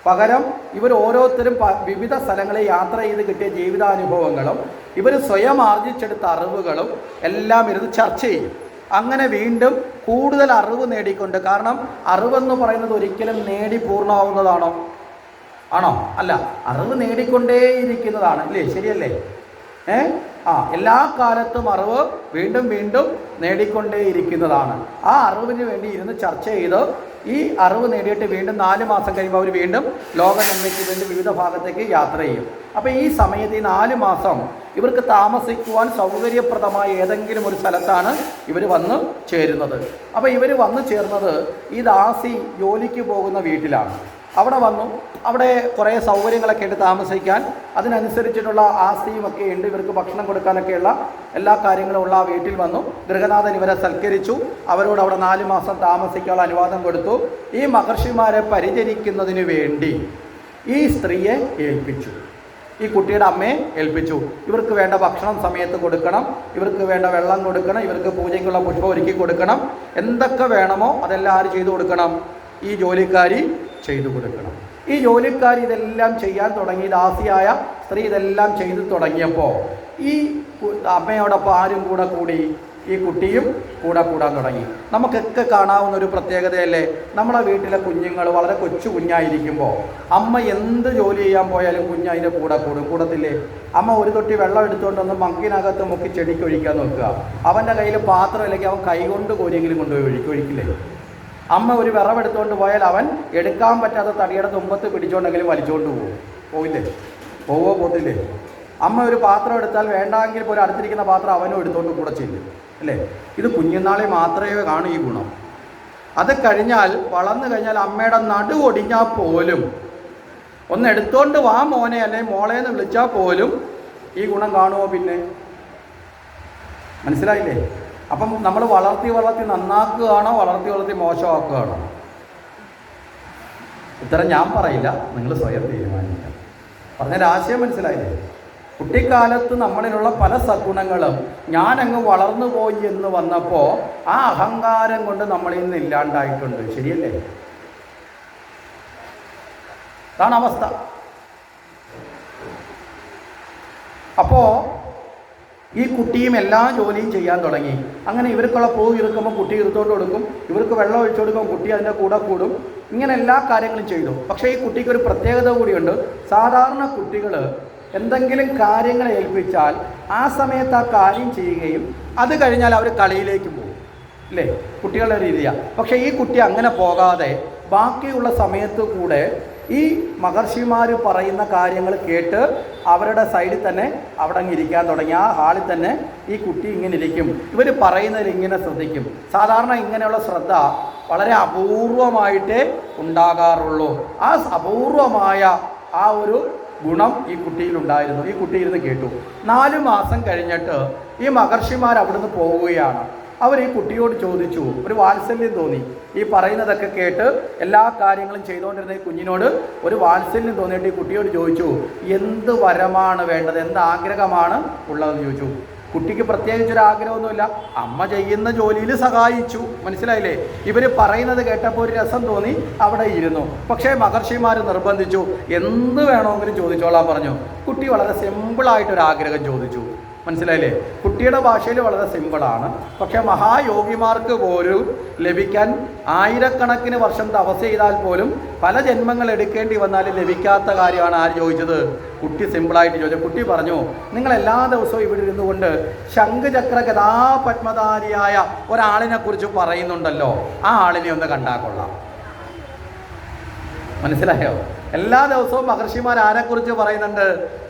പകരം ഇവർ ഓരോരുത്തരും വിവിധ സ്ഥലങ്ങളിൽ യാത്ര ചെയ്ത് കിട്ടിയ ജീവിതാനുഭവങ്ങളും ഇവർ സ്വയം ആർജിച്ചെടുത്ത അറിവുകളും എല്ലാം ഇരുന്ന് ചർച്ച ചെയ്യും. അങ്ങനെ വീണ്ടും കൂടുതൽ അറിവ് നേടിക്കൊണ്ട്, കാരണം അറിവെന്ന് പറയുന്നത് ഒരിക്കലും നേടി പൂർണ്ണമാവുന്നതാണോ? ആണോ? അല്ല, അറിവ് നേടിക്കൊണ്ടേയിരിക്കുന്നതാണ് അല്ലേ? ശരിയല്ലേ? എല്ലാ കാലത്തും അറിവ് വീണ്ടും വീണ്ടും നേടിക്കൊണ്ടേയിരിക്കുന്നതാണ്. ആ അറിവിന് വേണ്ടി ഇരുന്ന് ചർച്ച ചെയ്ത് ഈ അറിവ് നേടിയിട്ട് വീണ്ടും 4 മാസം കഴിയുമ്പോൾ അവർ വീണ്ടും ലോകനന്മയ്ക്ക് വേണ്ടി വിവിധ ഭാഗത്തേക്ക് യാത്ര ചെയ്യും. അപ്പോൾ ഈ സമയത്ത് ഈ 4 മാസം ഇവർക്ക് താമസിക്കുവാൻ സൗകര്യപ്രദമായ ഏതെങ്കിലും ഒരു സ്ഥലത്താണ് ഇവർ വന്ന് ചേരുന്നത്. അപ്പോൾ ഇവർ വന്ന് ചേർന്നത് ഈ ദാസി ജോലിക്ക് പോകുന്ന വീട്ടിലാണ്. അവിടെ വന്നു. അവിടെ കുറേ സൗകര്യങ്ങളൊക്കെ ഉണ്ട് താമസിക്കാൻ. അതിനനുസരിച്ചിട്ടുള്ള ആസ്തിയുമൊക്കെ ഉണ്ട്. ഇവർക്ക് ഭക്ഷണം കൊടുക്കാനൊക്കെയുള്ള എല്ലാ കാര്യങ്ങളും ഉള്ള ആ വീട്ടിൽ വന്നു. ഗൃഹനാഥൻ ഇവരെ സൽക്കരിച്ചു. അവരോട് അവിടെ 4 മാസം താമസിക്കാനുള്ള അനുവാദം കൊടുത്തു. ഈ മഹർഷിമാരെ പരിചരിക്കുന്നതിന് വേണ്ടി ഈ സ്ത്രീയെ ഏൽപ്പിച്ചു. ഈ കുട്ടിയുടെ അമ്മയെ ഏൽപ്പിച്ചു. ഇവർക്ക് വേണ്ട ഭക്ഷണം സമയത്ത് കൊടുക്കണം, ഇവർക്ക് വേണ്ട വെള്ളം കൊടുക്കണം, ഇവർക്ക് പൂജയ്ക്കുള്ള പുഷ്പം ഒരുക്കി കൊടുക്കണം. എന്തൊക്കെ വേണമോ അതെല്ലാം ആര് ചെയ്തു കൊടുക്കണം? ഈ ജോലിക്കാരി ചെയ്തു കൊടുക്കണം. ഈ ജോലിക്കാരി ഇതെല്ലാം ചെയ്യാൻ തുടങ്ങി. ദാസിയായ സ്ത്രീ ഇതെല്ലാം ചെയ്തു തുടങ്ങിയപ്പോൾ ഈ അമ്മയോടൊപ്പം ആരും കൂടി ഈ കുട്ടിയും കൂടാൻ തുടങ്ങി. നമുക്കൊക്കെ കാണാവുന്ന ഒരു പ്രത്യേകതയല്ലേ, നമ്മുടെ വീട്ടിലെ കുഞ്ഞുങ്ങൾ വളരെ കൊച്ചു കുഞ്ഞായിരിക്കുമ്പോൾ അമ്മ എന്ത് ജോലി ചെയ്യാൻ പോയാലും കുഞ്ഞ് അതിൻ്റെ കൂടത്തില്ലേ. അമ്മ ഒരു തൊട്ടി വെള്ളം എടുത്തുകൊണ്ടൊന്ന് മങ്കിനകത്ത് മുക്കി ചെടിക്ക് ഒഴിക്കാൻ നോക്കുക. അവൻ്റെ കയ്യിൽ പാത്രമില്ലെങ്കിൽ അവൻ കൈകൊണ്ട് കോരിയെങ്കിലും കൊണ്ടുപോയി ഒഴിക്കില്ലേ. അമ്മ ഒരു വിറവെടുത്തുകൊണ്ട് പോയാൽ അവൻ എടുക്കാൻ പറ്റാത്ത തടിയുടെ തുമ്പത്ത് പിടിച്ചുകൊണ്ടെങ്കിലും വലിച്ചുകൊണ്ട് പോവില്ലേ? പോകത്തില്ലേ? അമ്മ ഒരു പാത്രം എടുത്താൽ വേണ്ടെങ്കിൽ പോലും അടുത്തിരിക്കുന്ന പാത്രം അവനും എടുത്തുകൊണ്ട് കൂടെ ചെയ്യും അല്ലേ. ഇത് കുഞ്ഞുനാളെ മാത്രമേ കാണൂ ഈ ഗുണം. അത് കഴിഞ്ഞാൽ വളർന്നു കഴിഞ്ഞാൽ അമ്മയുടെ നടു ഒടിഞ്ഞാൽ പോലും ഒന്ന് എടുത്തോണ്ട് വാ മോനെ അല്ലെങ്കിൽ മോളേന്ന് വിളിച്ചാൽ പോലും ഈ ഗുണം കാണുമോ? പിന്നെ മനസ്സിലായില്ലേ? അപ്പം നമ്മൾ വളർത്തി നന്നാക്കുകയാണോ വളർത്തി മോശമാക്കുകയാണോ? ഉത്തരം ഞാൻ പറയില്ല, നിങ്ങൾ സ്വയം തീരുമാനിക്കാം. പറഞ്ഞൊരു ആശയം മനസ്സിലായില്ലേ? കുട്ടിക്കാലത്ത് നമ്മളിലുള്ള പല സദ്ഗുണങ്ങളും ഞാനങ്ങ് വളർന്നു പോയി എന്ന് വന്നപ്പോൾ ആ അഹങ്കാരം കൊണ്ട് നമ്മളിൽ നിന്ന് ഇല്ലാണ്ടായിട്ടുണ്ട്. ശരിയല്ലേ? അതാണ് അവസ്ഥ. അപ്പോൾ ഈ കുട്ടിയും എല്ലാ ജോലിയും ചെയ്യാൻ തുടങ്ങി. അങ്ങനെ ഇവർക്കുള്ള പൂ ഇറുക്കുമ്പോൾ കുട്ടി ഇറുത്തോണ്ട് കൊടുക്കും, ഇവർക്ക് വെള്ളം ഒഴിച്ചു കൊടുക്കുമ്പോൾ കുട്ടി അതിൻ്റെ കൂടെ കൂടും. ഇങ്ങനെ എല്ലാ കാര്യങ്ങളും ചെയ്തു. പക്ഷേ ഈ കുട്ടിക്കൊരു പ്രത്യേകത കൂടിയുണ്ട്. സാധാരണ കുട്ടികൾ എന്തെങ്കിലും കാര്യങ്ങൾ ഏൽപ്പിച്ചാൽ ആ സമയത്ത് ആ കാര്യം ചെയ്യുകയും അത് കഴിഞ്ഞാൽ അവർ കളിയിലേക്ക് പോകും അല്ലേ, കുട്ടികളുടെ രീതിയാണ്. പക്ഷേ ഈ കുട്ടി അങ്ങനെ പോകാതെ ബാക്കിയുള്ള സമയത്ത് കൂടെ ഈ മഹർഷിമാർ പറയുന്ന കാര്യങ്ങൾ കേട്ട് അവരുടെ സൈഡിൽ തന്നെ അവിടെ അങ്ങ് ഇരിക്കാൻ തുടങ്ങി. ആ ഹാളിൽ തന്നെ ഈ കുട്ടി ഇങ്ങനെ ഇരിക്കും, ഇവർ പറയുന്നതിൽ ഇങ്ങനെ ശ്രദ്ധിക്കും. സാധാരണ ഇങ്ങനെയുള്ള ശ്രദ്ധ വളരെ അപൂർവമായിട്ടേ ഉണ്ടാകാറുള്ളൂ. ആ അപൂർവമായ ആ ഒരു ഗുണം ഈ കുട്ടിയിലുണ്ടായിരുന്നു. ഈ കുട്ടി ഇരുന്ന് കേട്ടു. 4 മാസം കഴിഞ്ഞിട്ട് ഈ മഹർഷിമാർ അവിടുന്ന് പോവുകയാണ്. അവർ ഈ കുട്ടിയോട് ചോദിച്ചു, ഒരു വാത്സല്യം തോന്നി. ഈ പറയുന്നതൊക്കെ കേട്ട് എല്ലാ കാര്യങ്ങളും ചെയ്തുകൊണ്ടിരുന്ന ഈ കുഞ്ഞിനോട് ഒരു വാത്സല്യം തോന്നിയിട്ട് ഈ കുട്ടിയോട് ചോദിച്ചു, എന്ത് വരമാണ് വേണ്ടത്, എന്ത് ആഗ്രഹമാണ് ഉള്ളതെന്ന് ചോദിച്ചു. കുട്ടിക്ക് പ്രത്യേകിച്ചൊരു ആഗ്രഹമൊന്നുമില്ല, അമ്മ ചെയ്യുന്ന ജോലിയിൽ സഹായിച്ചു. മനസ്സിലായില്ലേ? ഇവർ പറയുന്നത് കേട്ടപ്പോൾ ഒരു രസം തോന്നി, അവിടെ ഇരുന്നു. പക്ഷേ മഹർഷിമാർ നിർബന്ധിച്ചു, എന്ത് വേണമെങ്കിലും ചോദിച്ചോളാൻ പറഞ്ഞു. കുട്ടി വളരെ സിമ്പിളായിട്ടൊരാഗ്രഹം ചോദിച്ചു. മനസ്സിലായില്ലേ? കുട്ടിയുടെ ഭാഷയിൽ വളരെ സിമ്പിളാണ്. പക്ഷേ മഹായോഗിമാർക്ക് പോലും ലഭിക്കാൻ ആയിരക്കണക്കിന് വർഷം തപസ് ചെയ്താൽ പോലും പല ജന്മങ്ങൾ എടുക്കേണ്ടി വന്നാലും ലഭിക്കാത്ത കാര്യമാണ് ആര് ചോദിച്ചത്? കുട്ടി സിമ്പിളായിട്ട് ചോദിച്ചു. കുട്ടി പറഞ്ഞു, നിങ്ങൾ എല്ലാ ദിവസവും ഇവിടെ ഇരുന്നുകൊണ്ട് ശംഖചക്ര ഗദാപത്മധാരിയായ ഒരാളിനെ കുറിച്ച് പറയുന്നുണ്ടല്ലോ, ആ ആളിനെ ഒന്ന് കണ്ടാൽ കൊള്ളാം. മനസ്സിലായോ? എല്ലാ ദിവസവും മഹർഷിമാർ ആരെക്കുറിച്ച് പറയുന്നുണ്ട്?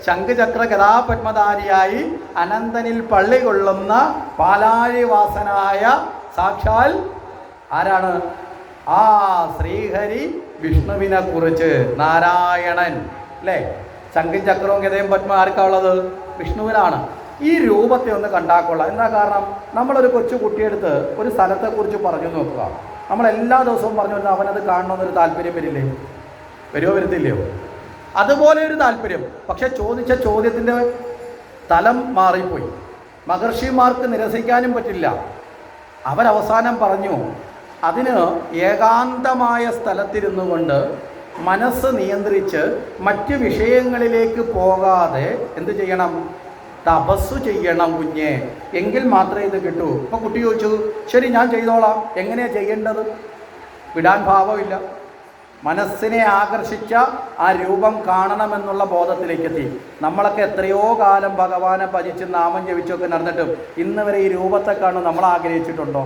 ശംഖചക്ര ഗദാപത്മധാരിയായി അനന്തനിൽ പള്ളി കൊള്ളുന്ന പാലാഴിവാസനായ സാക്ഷാൽ ആരാണ്? ആ ശ്രീഹരി വിഷ്ണുവിനെ കുറിച്ച്, നാരായണൻ അല്ലേ. ശംഖും ചക്രവും ഗദയും പത്മ ആർക്കാ ഉള്ളത്? വിഷ്ണുവിനാണ്. ഈ രൂപത്തെ ഒന്ന് കണ്ടാക്കൊള്ളാം. എന്താ കാരണം? നമ്മളൊരു കൊച്ചു കുട്ടിയെടുത്ത് ഒരു സ്ഥലത്തെക്കുറിച്ച് പറഞ്ഞു നോക്കുക. നമ്മളെല്ലാ ദിവസവും പറഞ്ഞു വരുന്നത് അവനത് കാണണമെന്നൊരു താല്പര്യം വരില്ലേ? വരുത്തില്ലയോ? അതുപോലെ ഒരു താല്പര്യം. പക്ഷെ ചോദിച്ച ചോദ്യത്തിൻ്റെ തലം മാറിപ്പോയി. മഹർഷിമാർക്ക് നിരസിക്കാനും പറ്റില്ല. അവരവസാനം പറഞ്ഞു, അതിന് ഏകാന്തമായ സ്ഥലത്തിരുന്നു കൊണ്ട് മനസ്സ് നിയന്ത്രിച്ച് മറ്റ് വിഷയങ്ങളിലേക്ക് പോകാതെ എന്ത് ചെയ്യണം? തപസ്സു ചെയ്യണം കുഞ്ഞെ, എങ്കിൽ മാത്രമേ ഇത് കിട്ടൂ. അപ്പോൾ കുട്ടി ചോദിച്ചു, ശരി ഞാൻ ചെയ്തോളാം, എങ്ങനെയാണ് ചെയ്യേണ്ടത്? വിടാൻ ഭാവമില്ല. മനസ്സിനെ ആകർഷിച്ച ആ രൂപം കാണണമെന്നുള്ള ബോധത്തിലേക്കെത്തി. നമ്മളൊക്കെ എത്രയോ കാലം ഭഗവാനെ ഭജിച്ച് നാമം ജപിച്ചൊക്കെ നടന്നിട്ടും ഇന്ന് വരെ ഈ രൂപത്തെ കാണും നമ്മൾ ആഗ്രഹിച്ചിട്ടുണ്ടോ?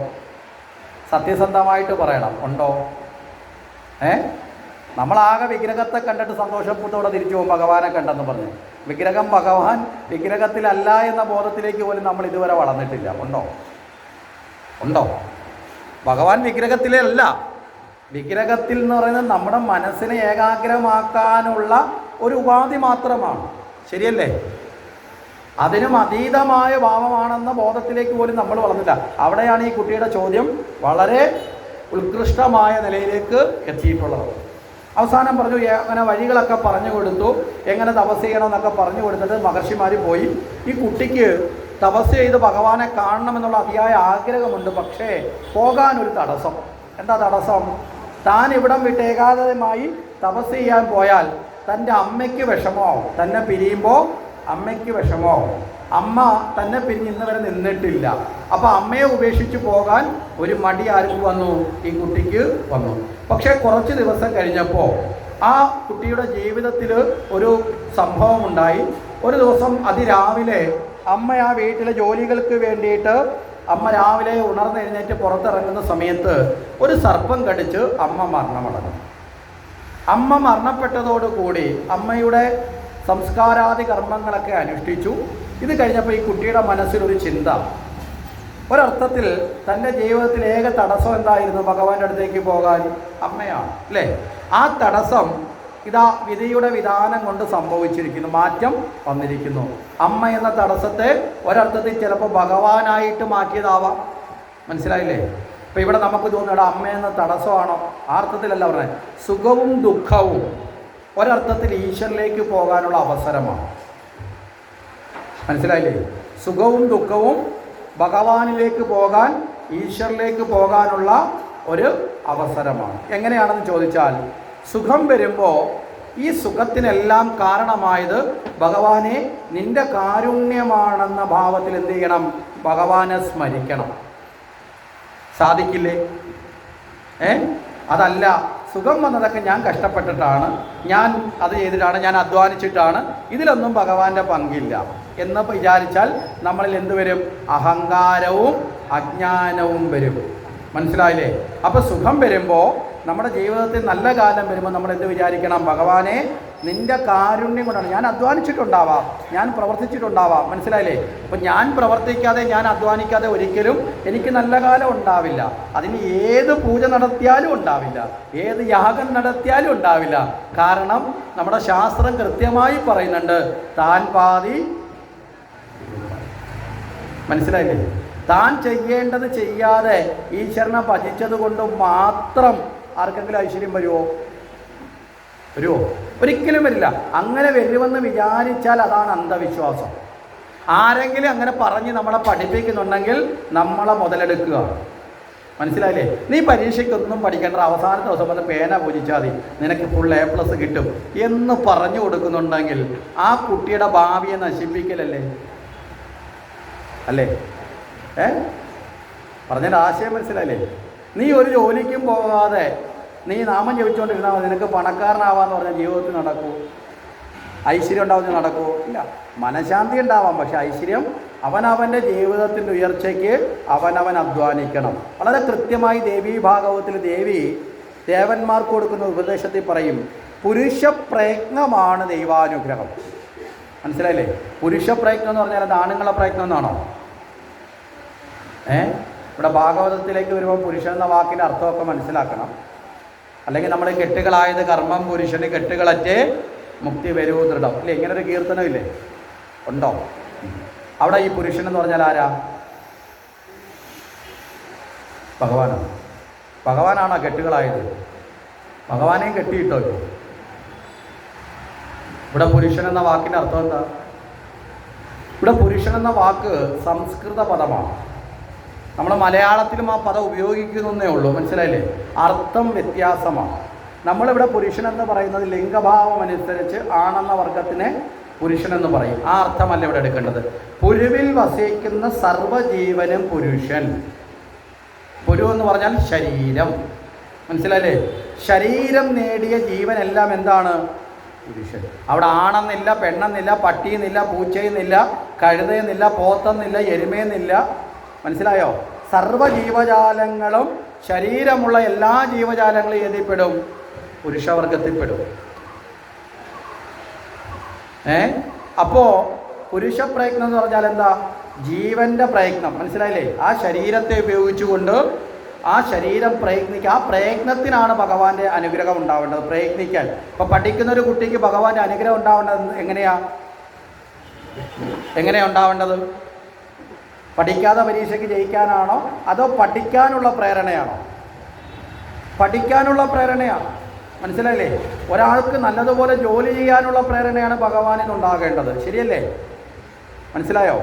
സത്യസന്ധമായിട്ട് പറയണം, ഉണ്ടോ? നമ്മളാകെ വിഗ്രഹത്തെ കണ്ടിട്ട് സന്തോഷത്തോടെ തിരിച്ചു പോകും ഭഗവാനെ കണ്ടെന്ന് പറഞ്ഞു. വിഗ്രഹം ഭഗവാൻ വിഗ്രഹത്തിലല്ല എന്ന ബോധത്തിലേക്ക് പോലും നമ്മൾ ഇതുവരെ വളർന്നിട്ടില്ല. ഉണ്ടോ? ഭഗവാൻ വിഗ്രഹത്തിലേ അല്ല. വിഗ്രഹത്തിൽ എന്ന് പറയുന്നത് നമ്മുടെ മനസ്സിനെ ഏകാഗ്രമാക്കാനുള്ള ഒരു ഉപാധി മാത്രമാണ്. ശരിയല്ലേ? അതിനും അതീതമായ ഭാവമാണെന്ന ബോധത്തിലേക്ക് പോലും നമ്മൾ വളർന്നില്ല. അവിടെയാണ് ഈ കുട്ടിയുടെ ചോദ്യം വളരെ ഉത്കൃഷ്ടമായ നിലയിലേക്ക് എത്തിയിട്ടുള്ളത്. അവസാനം പറഞ്ഞു, അങ്ങനെ വഴികളൊക്കെ പറഞ്ഞു കൊടുത്തു, എങ്ങനെ തപസ് ചെയ്യണമെന്നൊക്കെ പറഞ്ഞു കൊടുത്തിട്ട് മഹർഷിമാർ പോയി. ഈ കുട്ടിക്ക് തപസ് ചെയ്ത് ഭഗവാനെ കാണണമെന്നുള്ള അതിയായ ആഗ്രഹമുണ്ട്. പക്ഷേ പോകാനൊരു തടസ്സം. എന്താ തടസ്സം? താൻ ഇവിടം വിട്ട് ഏകാന്തമായി തപസ് ചെയ്യാൻ പോയാൽ തൻ്റെ അമ്മയ്ക്ക് വിഷമമാവും. തന്നെ പിരിയുമ്പോൾ അമ്മയ്ക്ക് വിഷമമാവും. അമ്മ തന്നെ പിരിഞ്ഞ് ഇന്ന് വരെ നിന്നിട്ടില്ല. അപ്പോൾ അമ്മയെ ഉപേക്ഷിച്ച് പോകാൻ ഒരു മടി ആർക്ക് വന്നു? ഈ കുട്ടിക്ക് വന്നു. പക്ഷേ കുറച്ച് ദിവസം കഴിഞ്ഞപ്പോൾ ആ കുട്ടിയുടെ ജീവിതത്തിൽ ഒരു സംഭവം ഉണ്ടായി. ഒരു ദിവസം അതിരാവിലെ അമ്മ ആ വീട്ടിലെ ജോലികൾക്ക് വേണ്ടിയിട്ട് അമ്മ രാവിലെ ഉണർന്നെഴുന്നേറ്റ് പുറത്തിറങ്ങുന്ന സമയത്ത് ഒരു സർപ്പം കടിച്ച് അമ്മ മരണമടഞ്ഞു. അമ്മ മരണപ്പെട്ടതോടുകൂടി അമ്മയുടെ സംസ്കാരാദി കർമ്മങ്ങളൊക്കെ അനുഷ്ഠിച്ചു. ഇത് കഴിഞ്ഞപ്പോൾ ഈ കുട്ടിയുടെ മനസ്സിലൊരു ചിന്ത, ഒരർത്ഥത്തിൽ തൻ്റെ ജീവിതത്തിൽ ഏക തടസ്സം എന്തായിരുന്നു? ഭഗവാന്റെ അടുത്തേക്ക് പോകാൻ അമ്മയാണ്, അല്ലേ? ആ തടസ്സം ഇതാ വിധിയുടെ വിധാനം കൊണ്ട് സംഭവിച്ചിരിക്കുന്നു, മാറ്റം വന്നിരിക്കുന്നു. അമ്മ എന്ന തടസ്സത്തെ ഒരർത്ഥത്തിൽ ചിലപ്പോൾ ഭഗവാനായിട്ട് മാറ്റിയതാവാം. മനസ്സിലായില്ലേ? ഇപ്പം ഇവിടെ നമുക്ക് തോന്നുന്നത് അമ്മ എന്ന തടസ്സമാണോ? ആ അർത്ഥത്തിലല്ല പറഞ്ഞത്. സുഖവും ദുഃഖവും ഒരർത്ഥത്തിൽ ഈശ്വരനിലേക്ക് പോകാനുള്ള അവസരമാണ്. മനസ്സിലായില്ലേ? സുഖവും ദുഃഖവും ഭഗവാനിലേക്ക് പോകാൻ, ഈശ്വരനിലേക്ക് പോകാനുള്ള ഒരു അവസരമാണ്. എങ്ങനെയാണെന്ന് ചോദിച്ചാൽ, സുഖം വരുമ്പോൾ ഈ സുഖത്തിനെല്ലാം കാരണമായത് ഭഗവാനെ നിന്റെ കാരുണ്യമാണെന്ന ഭാവത്തിൽ എന്ത് ചെയ്യണം? ഭഗവാനെ സ്മരിക്കണം. സാധിക്കില്ലേ? അതല്ല, സുഖം വന്നതൊക്കെ ഞാൻ കഷ്ടപ്പെട്ടിട്ടാണ്, ഞാൻ അത് ചെയ്തിട്ടാണ്, ഞാൻ അധ്വാനിച്ചിട്ടാണ്, ഇതിലൊന്നും ഭഗവാന്റെ പങ്കില്ല എന്ന് വിചാരിച്ചാൽ നമ്മളിൽ എന്ത് വരും? അഹങ്കാരവും അജ്ഞാനവും വരും. മനസ്സിലായില്ലേ? അപ്പോൾ സുഖം വരുമ്പോൾ, നമ്മുടെ ജീവിതത്തിൽ നല്ല കാലം വരുമ്പോൾ നമ്മൾ എന്ത് വിചാരിക്കണം? ഭഗവാനെ നിന്റെ കാരുണ്യം കൊണ്ടാണ്, ഞാൻ അധ്വാനിച്ചിട്ടുണ്ടാവാം, ഞാൻ പ്രവർത്തിച്ചിട്ടുണ്ടാവാം. മനസ്സിലായില്ലേ? അപ്പം ഞാൻ പ്രവർത്തിക്കാതെ, ഞാൻ അധ്വാനിക്കാതെ ഒരിക്കലും എനിക്ക് നല്ല കാലം ഉണ്ടാവില്ല. അതിന് ഏത് പൂജ നടത്തിയാലും ഉണ്ടാവില്ല, ഏത് യാഗം നടത്തിയാലും ഉണ്ടാവില്ല. കാരണം നമ്മുടെ ശാസ്ത്രം കൃത്യമായി പറയുന്നുണ്ട്, താൻ പാതി. മനസ്സിലായില്ലേ? താൻ ചെയ്യേണ്ടത് ചെയ്യാതെ ഈശ്വരനെ ഭജിച്ചത് കൊണ്ട് മാത്രം ആർക്കെങ്കിലും ഐശ്വര്യം വരുമോ? ഒരിക്കലും വരില്ല. അങ്ങനെ വരുമെന്ന് വിചാരിച്ചാൽ അതാണ് അന്ധവിശ്വാസം. ആരെങ്കിലും അങ്ങനെ പറഞ്ഞ് നമ്മളെ പഠിപ്പിക്കുന്നുണ്ടെങ്കിൽ നമ്മളെ മുതലെടുക്കുക. മനസ്സിലായില്ലേ? നീ പരീക്ഷയ്ക്കൊന്നും പഠിക്കേണ്ട, അവസാനത്തെ ദിവസം വന്ന് പേന പൂജിച്ചാൽ മതി, നിനക്ക് ഫുൾ A+ കിട്ടും എന്ന് പറഞ്ഞു കൊടുക്കുന്നുണ്ടെങ്കിൽ ആ കുട്ടിയുടെ ഭാവിയെ നശിപ്പിക്കലല്ലേ? അല്ലേ? പറഞ്ഞതിൻ്റെ ആശയം മനസ്സിലായില്ലേ? നീ ഒരു ജോലിക്കും പോകാതെ നീ നാമം ജപിച്ചുകൊണ്ടിരുന്നാൽ മതി, നിനക്ക് പണക്കാരനാവാന്ന് പറഞ്ഞാൽ ജീവിതത്തിൽ നടക്കൂ? ഐശ്വര്യം ഉണ്ടാവുന്ന നടക്കൂ? ഇല്ല. മനഃശാന്തി ഉണ്ടാവാം, പക്ഷെ ഐശ്വര്യം അവനവൻ്റെ ജീവിതത്തിൻ്റെ ഉയർച്ചയ്ക്ക് അവനവൻ അധ്വാനിക്കണം. വളരെ കൃത്യമായി ദേവീ ഭാഗവത്തിൽ ദേവി ദേവന്മാർക്ക് കൊടുക്കുന്ന ഉപദേശത്തിൽ പറയും, പുരുഷ പ്രയത്നമാണ് ദൈവാനുഗ്രഹം. മനസ്സിലായില്ലേ? പുരുഷ പ്രയത്നം എന്ന് പറഞ്ഞാൽ അത് ആണുങ്ങളെ പ്രയത്നം എന്നാണോ? ഇവിടെ ഭാഗവതത്തിലേക്ക് വരുമ്പോൾ പുരുഷൻ എന്ന വാക്കിൻ്റെ അർത്ഥമൊക്കെ മനസ്സിലാക്കണം. അല്ലെങ്കിൽ നമ്മൾ കെട്ടുകളായത് കർമ്മം പുരുഷന് കെട്ടുകളറ്റേ മുക്തി വരൂ ദൃഢം, ഇല്ലേ? ഇങ്ങനൊരു കീർത്തനമില്ലേ? ഉണ്ടോ? അവിടെ ഈ പുരുഷൻ എന്ന് പറഞ്ഞാൽ ആരാ? ഭഗവാനാണ്. ഭഗവാനാണോ കെട്ടുകളായത്? ഭഗവാനെയും കെട്ടിയിട്ടോ? ഇവിടെ പുരുഷൻ എന്ന വാക്കിൻ്റെ അർത്ഥം എന്താ? ഇവിടെ പുരുഷൻ എന്ന വാക്ക് സംസ്കൃത പദമാണ്. നമ്മൾ മലയാളത്തിലും ആ പദം ഉപയോഗിക്കുന്നേ ഉള്ളൂ. മനസ്സിലായില്ലേ? അർത്ഥം വ്യത്യാസമാണ്. നമ്മളിവിടെ പുരുഷൻ എന്ന് പറയുന്നത് ലിംഗഭാവം അനുസരിച്ച് ആണെന്ന വർഗത്തിനെ പുരുഷനെന്ന് പറയും. ആ അർത്ഥമല്ല ഇവിടെ എടുക്കേണ്ടത്. പുരുവിൽ വസിക്കുന്ന സർവ്വജീവനും പുരുഷൻ. പുരു എന്ന് പറഞ്ഞാൽ ശരീരം. മനസ്സിലായില്ലേ? ശരീരം നേടിയ ജീവനെല്ലാം എന്താണ്? പുരുഷൻ. അവിടെ ആണെന്നില്ല, പെണ്ണെന്നില്ല, പട്ടിയെന്നില്ല, പൂച്ചയെന്നില്ല, കഴുതയെന്നില്ല, പോത്തെന്നില്ല, എരുമയെന്നില്ല. മനസ്സിലായോ? സർവ്വ ജീവജാലങ്ങളും, ശരീരമുള്ള എല്ലാ ജീവജാലങ്ങളും ഏതിൽപ്പെടും? പുരുഷവർഗത്തിൽപ്പെടും. അപ്പോൾ പുരുഷ പ്രയത്നം എന്ന് പറഞ്ഞാൽ എന്താ? ജീവൻ്റെ പ്രയത്നം. മനസ്സിലായില്ലേ? ആ ശരീരത്തെ ഉപയോഗിച്ചുകൊണ്ട് ആ ശരീരം പ്രയത്നിക്കുക. ആ പ്രയത്നത്തിനാണ് ഭഗവാന്റെ അനുഗ്രഹം ഉണ്ടാവേണ്ടത്. പ്രയത്നിക്കാൻ. ഇപ്പോൾ പഠിക്കുന്ന ഒരു കുട്ടിക്ക് ഭഗവാന്റെ അനുഗ്രഹം ഉണ്ടാവേണ്ടത് എങ്ങനെയാ ഉണ്ടാവേണ്ടത്? പഠിക്കാതെ പരീക്ഷയ്ക്ക് ജയിക്കാനാണോ, അതോ പഠിക്കാനുള്ള പ്രേരണയാണോ? പഠിക്കാനുള്ള പ്രേരണയാണ്. മനസ്സിലായില്ലേ? ഒരാൾക്ക് നല്ലതുപോലെ ജോലി ചെയ്യാനുള്ള പ്രേരണയാണ് ഭഗവാനിൽ നിന്നുണ്ടാകേണ്ടത്. ശരിയല്ലേ? മനസ്സിലായോ?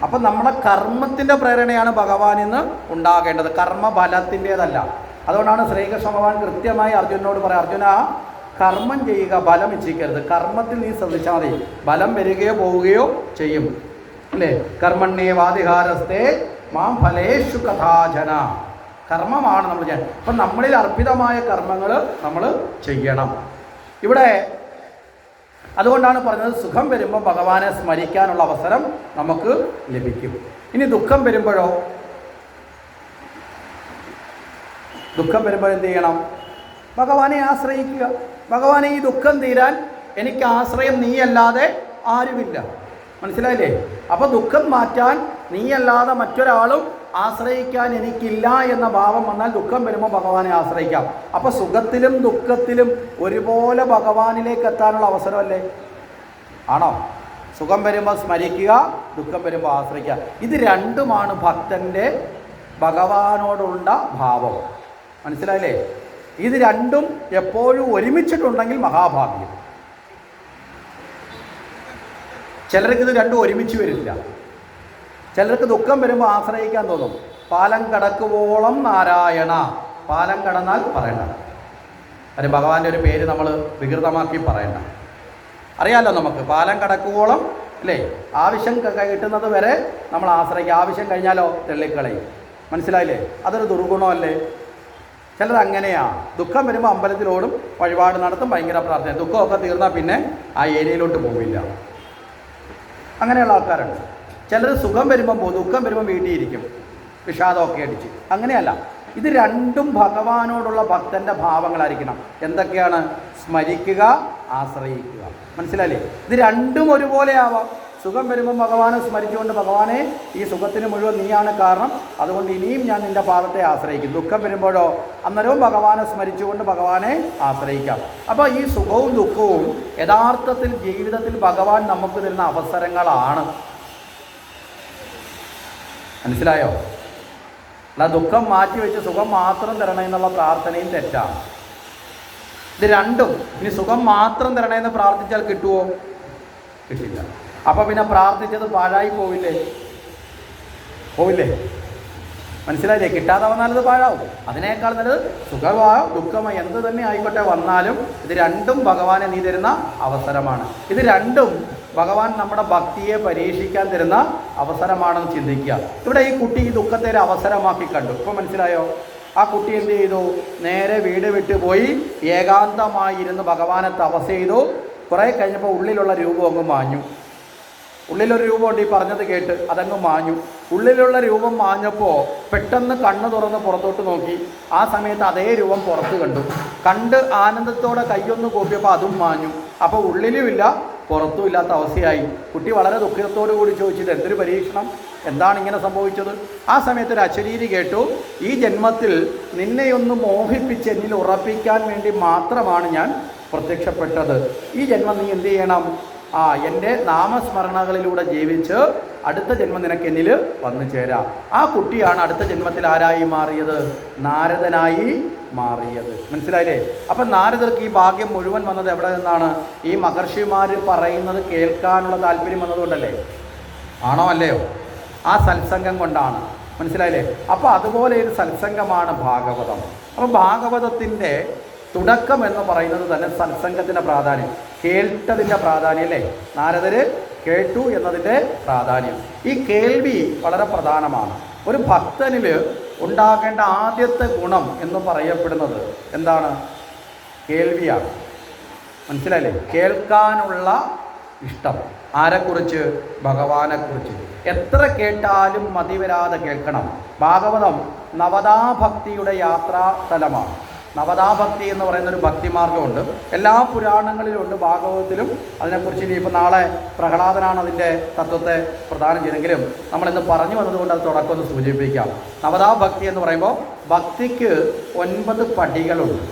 അപ്പം നമ്മുടെ കർമ്മത്തിൻ്റെ പ്രേരണയാണ് ഭഗവാനിൽ നിന്ന് ഉണ്ടാകേണ്ടത്, കർമ്മഫലത്തിൻ്റേതല്ല. അതുകൊണ്ടാണ് ശ്രീകൃഷ്ണ ഭഗവാൻ കൃത്യമായി അർജുനോട് പറയാം, അർജുന, കർമ്മം ചെയ്യുക, ഫലം ഇച്ഛിക്കരുത്. കർമ്മത്തിൽ നീ ശ്രദ്ധിച്ചാൽ മതി, ഫലം വരികയോ പോവുകയോ ചെയ്യും. അല്ലേ? കർമ്മണ്യേവാധികാരസ്തേ മാം ഫലേഷു കഥാചന. കർമ്മമാണ് നമ്മൾ ചെയ്യാൻ. അപ്പം നമ്മളിൽ അർപ്പിതമായ കർമ്മങ്ങൾ നമ്മൾ ചെയ്യണം. ഇവിടെ അതുകൊണ്ടാണ് പറഞ്ഞത് സുഖം വരുമ്പോൾ ഭഗവാനെ സ്മരിക്കാനുള്ള അവസരം നമുക്ക് ലഭിക്കും. ഇനി ദുഃഖം വരുമ്പോഴോ? ദുഃഖം വരുമ്പോൾ എന്ത് ചെയ്യണം? ഭഗവാനെ ആശ്രയിക്കുക. ഭഗവാനെ, ഈ ദുഃഖം തീരാൻ എനിക്ക് ആശ്രയം നീയല്ലാതെ ആരുമില്ല. മനസ്സിലായില്ലേ? അപ്പോൾ ദുഃഖം മാറ്റാൻ നീയല്ലാതെ മറ്റൊരാളും ആശ്രയിക്കാൻ എനിക്കില്ല എന്ന ഭാവം വന്നാൽ ദുഃഖം വരുമ്പോൾ ഭഗവാനെ ആശ്രയിക്കാം. അപ്പോൾ സുഖത്തിലും ദുഃഖത്തിലും ഒരുപോലെ ഭഗവാനിലേക്ക് എത്താനുള്ള അവസരമല്ലേ? ആണോ? സുഖം വരുമ്പോൾ സ്മരിക്കുക, ദുഃഖം വരുമ്പോൾ ആശ്രയിക്കുക. ഇത് രണ്ടുമാണ് ഭക്തൻ്റെ ഭഗവാനോടുള്ള ഭാവം. മനസ്സിലായില്ലേ? ഇത് രണ്ടും എപ്പോഴും ഒരുമിച്ചിട്ടുണ്ടെങ്കിൽ മഹാഭാഗ്യം. ചിലർക്ക് ഇത് രണ്ടും ഒരുമിച്ച് വരില്ല. ചിലർക്ക് ദുഃഖം വരുമ്പോൾ ആശ്രയിക്കാൻ തോന്നും. പാലം കടക്കുവോളം നാരായണ. പാലം കടന്നാൽ പറയണ്ട. അത് ഭഗവാന്റെ ഒരു പേര് നമ്മൾ വികൃതമാക്കി പറയണ്ട. അറിയാമല്ലോ നമുക്ക്. പാലം കടക്കുവോളം, അല്ലേ? ആവശ്യം കിട്ടുന്നത് വരെ നമ്മൾ ആശ്രയിക്കുക. ആവശ്യം കഴിഞ്ഞാലോ തെള്ളിക്കളയും. മനസ്സിലായില്ലേ? അതൊരു ദുർഗുണമല്ലേ? ചിലർ അങ്ങനെയാണ്. ദുഃഖം വരുമ്പോൾ അമ്പലത്തിലോടും, വഴിപാട് നടത്തും, ഭയങ്കര പ്രാർത്ഥന. ദുഃഖമൊക്കെ തീർന്നാൽ പിന്നെ ആ ഏരിയയിലോട്ട് പോവില്ല. അങ്ങനെയുള്ള ആൾക്കാരുണ്ട്. ചിലർ സുഖം വരുമ്പം പോകും, ദുഃഖം വരുമ്പം വീട്ടിൽ ഇരിക്കും, വിഷാദമൊക്കെ അടിച്ച്. അങ്ങനെയല്ല. ഇത് രണ്ടും ഭഗവാനോടുള്ള ഭക്തൻ്റെ ഭാവങ്ങളായിരിക്കണം. എന്തൊക്കെയാണ്? സ്മരിക്കുക, ആശ്രയിക്കുക. മനസ്സിലായില്ലേ? ഇത് രണ്ടും ഒരുപോലെ ആവാം. സുഖം വരുമ്പം ഭഗവാനെ സ്മരിച്ചുകൊണ്ട്, ഭഗവാനെ, ഈ സുഖത്തിന് മുഴുവൻ നീയാണ് കാരണം, അതുകൊണ്ട് ഇനിയും ഞാൻ നിൻ്റെ പാദത്തെ ആശ്രയിക്കും. ദുഃഖം വരുമ്പോഴോ അന്നേരവും ഭഗവാനെ സ്മരിച്ചുകൊണ്ട് ഭഗവാനെ ആശ്രയിക്കാം. അപ്പോൾ ഈ സുഖവും ദുഃഖവും യഥാർത്ഥത്തിൽ ജീവിതത്തിൽ ഭഗവാൻ നമുക്ക് തരുന്ന അവസരങ്ങളാണ്. മനസ്സിലായോ? അല്ല, ദുഃഖം മാറ്റി വെച്ച് സുഖം മാത്രം തരണമെന്നുള്ള പ്രാർത്ഥനയും തെറ്റാണ്. ഇത് രണ്ടും. ഇനി സുഖം മാത്രം തരണമെന്ന് പ്രാർത്ഥിച്ചാൽ കിട്ടുമോ? കിട്ടില്ല. അപ്പോൾ പിന്നെ പ്രാർത്ഥിച്ചത് പാഴായി പോവില്ലേ? പോവില്ലേ? മനസ്സിലായില്ലേ? കിട്ടാതെ വന്നാലത് പാഴാവും. അതിനേക്കാൾ നല്ലത് സുഖമോ ദുഃഖമോ എന്ത് തന്നെ ആയിക്കോട്ടെ വന്നാലും ഇത് രണ്ടും ഭഗവാനെ നീ തരുന്ന അവസരമാണ്. ഇത് രണ്ടും ഭഗവാൻ നമ്മുടെ ഭക്തിയെ പരീക്ഷിക്കാൻ തരുന്ന അവസരമാണെന്ന് ചിന്തിക്കുക. ഇവിടെ ഈ കുട്ടി ഈ ദുഃഖത്തെ ഒരു അവസരമാക്കി കണ്ടു. ഇപ്പോൾ മനസ്സിലായോ? ആ കുട്ടി എന്ത് ചെയ്തു? നേരെ വീട് വിട്ടു പോയി ഏകാന്തമായിരുന്ന് ഭഗവാനെ തപസ് ചെയ്തു. കുറേ കഴിഞ്ഞപ്പോൾ ഉള്ളിലുള്ള രൂപം അങ്ങ് മാഞ്ഞു. ഉള്ളിലൊരു രൂപമുണ്ട്, ഈ പറഞ്ഞത് കേട്ട് അതങ്ങ് മാഞ്ഞു. ഉള്ളിലുള്ള രൂപം മാഞ്ഞപ്പോൾ പെട്ടെന്ന് കണ്ണ് തുറന്ന് പുറത്തോട്ട് നോക്കി. ആ സമയത്ത് അതേ രൂപം പുറത്ത് കണ്ട് ആനന്ദത്തോടെ കൈയൊന്ന് കൂപ്പിയപ്പോൾ അതും മാഞ്ഞു. അപ്പോൾ ഉള്ളിലുമില്ല പുറത്തും ഇല്ലാത്ത അവസ്ഥയായി. കുട്ടി വളരെ ദുഃഖത്തോടു കൂടി ചോദിച്ചത് എന്തൊരു പരീക്ഷണം, എന്താണ് ഇങ്ങനെ സംഭവിച്ചത്? ആ സമയത്ത് ഒരു അശരീരി കേട്ടു, ഈ ജന്മത്തിൽ നിന്നെയൊന്ന് മോഹിപ്പിച്ച് എന്നിൽ ഉറപ്പിക്കാൻ വേണ്ടി മാത്രമാണ് ഞാൻ പ്രത്യക്ഷപ്പെട്ടത്. ഈ ജന്മം നീ എന്ത് ചെയ്യണം? എൻ്റെ നാമസ്മരണകളിലൂടെ ജീവിച്ച് അടുത്ത ജന്മം നിനക്ക് എന്നിൽ വന്നു ചേരാം. ആ കുട്ടിയാണ് അടുത്ത ജന്മത്തിൽ ആരായി മാറിയത്? നാരദനായി മാറിയത്. മനസ്സിലായില്ലേ? അപ്പം നാരദർക്ക് ഈ ഭാഗ്യം മുഴുവൻ വന്നത് എവിടെ നിന്നാണ്? ഈ മഹർഷിമാർ പറയുന്നത് കേൾക്കാനുള്ള താല്പര്യം വന്നതുകൊണ്ടല്ലേ? ആണോ അല്ലയോ? ആ സത്സംഗം കൊണ്ടാണ്. മനസ്സിലായില്ലേ? അപ്പോൾ അതുപോലെ ഒരു സത്സംഗമാണ് ഭാഗവതം. അപ്പം ഭാഗവതത്തിൻ്റെ തുടക്കം എന്ന് പറയുന്നത് തന്നെ സത്സംഗത്തിൻ്റെ പ്രാധാന്യം, കേട്ടതിൻ്റെ പ്രാധാന്യം അല്ലേ? നാരദർ കേട്ടു എന്നതിൻ്റെ പ്രാധാന്യം. ഈ കേൾവി വളരെ പ്രധാനമാണ്. ഒരു ഭക്തനിൽ ഉണ്ടാകേണ്ട ആദ്യത്തെ ഗുണം എന്ന് പറയപ്പെടുന്നത് എന്താണ്? കേൾവിയാണ്. മനസ്സിലായില്ലേ? കേൾക്കാനുള്ള ഇഷ്ടം. ആരെക്കുറിച്ച്? ഭഗവാനെക്കുറിച്ച്. എത്ര കേട്ടാലും മതിവരാതെ കേൾക്കണം. ഭാഗവതം നവതാഭക്തിയുടെ യാത്രാസ്ഥലമാണ്. നവതാഭക്തി എന്ന് പറയുന്നൊരു ഭക്തിമാർഗമുണ്ട്. എല്ലാ പുരാണങ്ങളിലുമുണ്ട്, ഭാഗവതത്തിലും അതിനെക്കുറിച്ച്. ഇനി ഇപ്പോൾ നാളെ പ്രഹ്ലാദനാണ് അതിൻ്റെ തത്വത്തെ പ്രദാനം ചെയ്തെങ്കിലും നമ്മളിന്ന് പറഞ്ഞു വന്നതുകൊണ്ട് അത് തുടക്കം ഒന്ന് സൂചിപ്പിക്കാം. നവതാഭക്തി എന്ന് പറയുമ്പോൾ ഭക്തിക്ക് 9 പടികളുണ്ട്.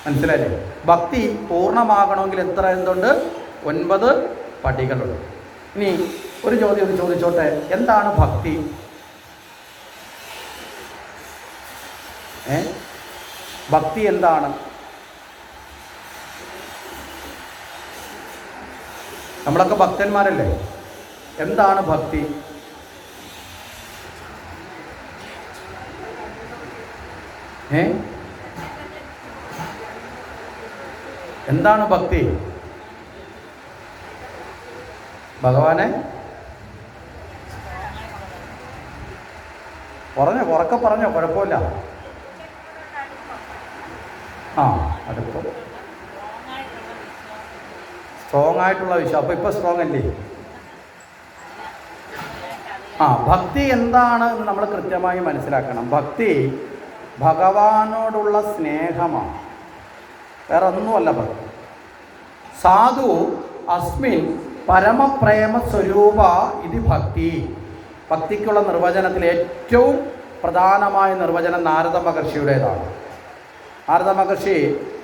മനസ്സിലായില്ലേ? ഭക്തി പൂർണ്ണമാകണമെങ്കിൽ എത്ര എന്തുണ്ട്? 9 പടികളുണ്ട്. ഇനി ഒരു ചോദ്യം ചോദിച്ചോട്ടെ, എന്താണ് ഭക്തി? ഭക്തി എന്താണ്? നമ്മളൊക്കെ ഭക്തന്മാരല്ലേ? എന്താണ് ഭക്തി? എന്താണ് ഭക്തി? ഭഗവാനെ ഉറക്കെ പറഞ്ഞോ, കുഴപ്പമില്ല. ആ, അടുപ്പം സ്ട്രോങ് ആയിട്ടുള്ള വിശ്വാസം. അപ്പോൾ ഇപ്പോൾ സ്ട്രോങ് അല്ലേ? ഭക്തി എന്താണ് എന്ന് നമ്മൾ കൃത്യമായി മനസ്സിലാക്കണം. ഭക്തി ഭഗവാനോടുള്ള സ്നേഹമാണ്, വേറെ ഒന്നുമല്ല ഭക്തി. സാധു അസ്മിൻ പരമപ്രേമ സ്വരൂപ ഇത് ഭക്തി. ഭക്തിക്കുള്ള നിർവചനത്തിൽ ഏറ്റവും പ്രധാനമായ നിർവചനം നാരദ മഹർഷിയുടേതാണ്. നാരദ മഹർഷി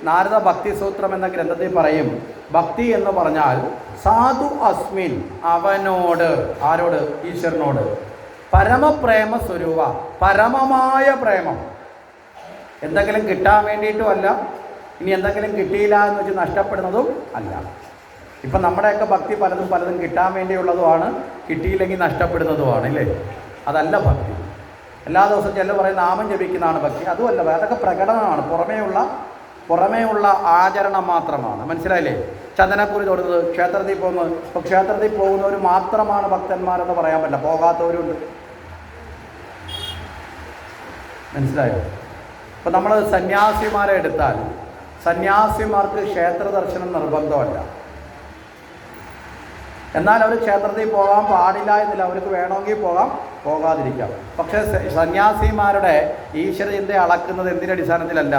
നാരദ ഭക്തി സൂത്രം എന്ന ഗ്രന്ഥത്തിൽ പറയും, ഭക്തി എന്ന് പറഞ്ഞാൽ സാധു അസ്മിൻ, അവനോട്, ആരോട്? ഈശ്വരനോട്, പരമപ്രേമ സ്വരൂപ, പരമമായ പ്രേമം. എന്തെങ്കിലും കിട്ടാൻ വേണ്ടിയിട്ടുമല്ല, ഇനി എന്തെങ്കിലും കിട്ടിയില്ല എന്ന് വെച്ച് നഷ്ടപ്പെടുന്നതും അല്ല. ഇപ്പം നമ്മുടെയൊക്കെ ഭക്തി പലതും കിട്ടാൻ വേണ്ടിയുള്ളതുമാണ്, കിട്ടിയില്ലെങ്കിൽ നഷ്ടപ്പെടുന്നതുമാണ്, ഇല്ലേ? അതല്ല ഭക്തി. എല്ലാ ദിവസവും ചിലർ പറയും നാമം ജപിക്കുന്നതാണ് ഭക്തി. അതുമല്ല, അതൊക്കെ പ്രകടനമാണ്, പുറമേയുള്ള ആചരണം മാത്രമാണ്. മനസ്സിലായില്ലേ? ചന്ദനക്കുറി തൊടുന്നത്, ക്ഷേത്രത്തിൽ പോകുന്നത്. ഇപ്പോൾ ക്ഷേത്രത്തിൽ പോകുന്നവർ മാത്രമാണ് ഭക്തന്മാരെന്ന് പറയാൻ പറ്റില്ല, പോകാത്തവരുണ്ട്. മനസ്സിലായോ? ഇപ്പം നമ്മൾ സന്യാസിമാരെ എടുത്താൽ, സന്യാസിമാർക്ക് ക്ഷേത്ര ദർശനം നിർബന്ധമല്ല. എന്നാൽ അവർ ക്ഷേത്രത്തിൽ പോകാൻ പാടില്ല എന്നില്ല, അവർക്ക് വേണമെങ്കിൽ പോകാം, പോകാതിരിക്കാം. പക്ഷേ സന്യാസിമാരുടെ ഈശ്വരചിന്ത അളക്കുന്നത് എന്തിൻ്റെ അടിസ്ഥാനത്തിലല്ല?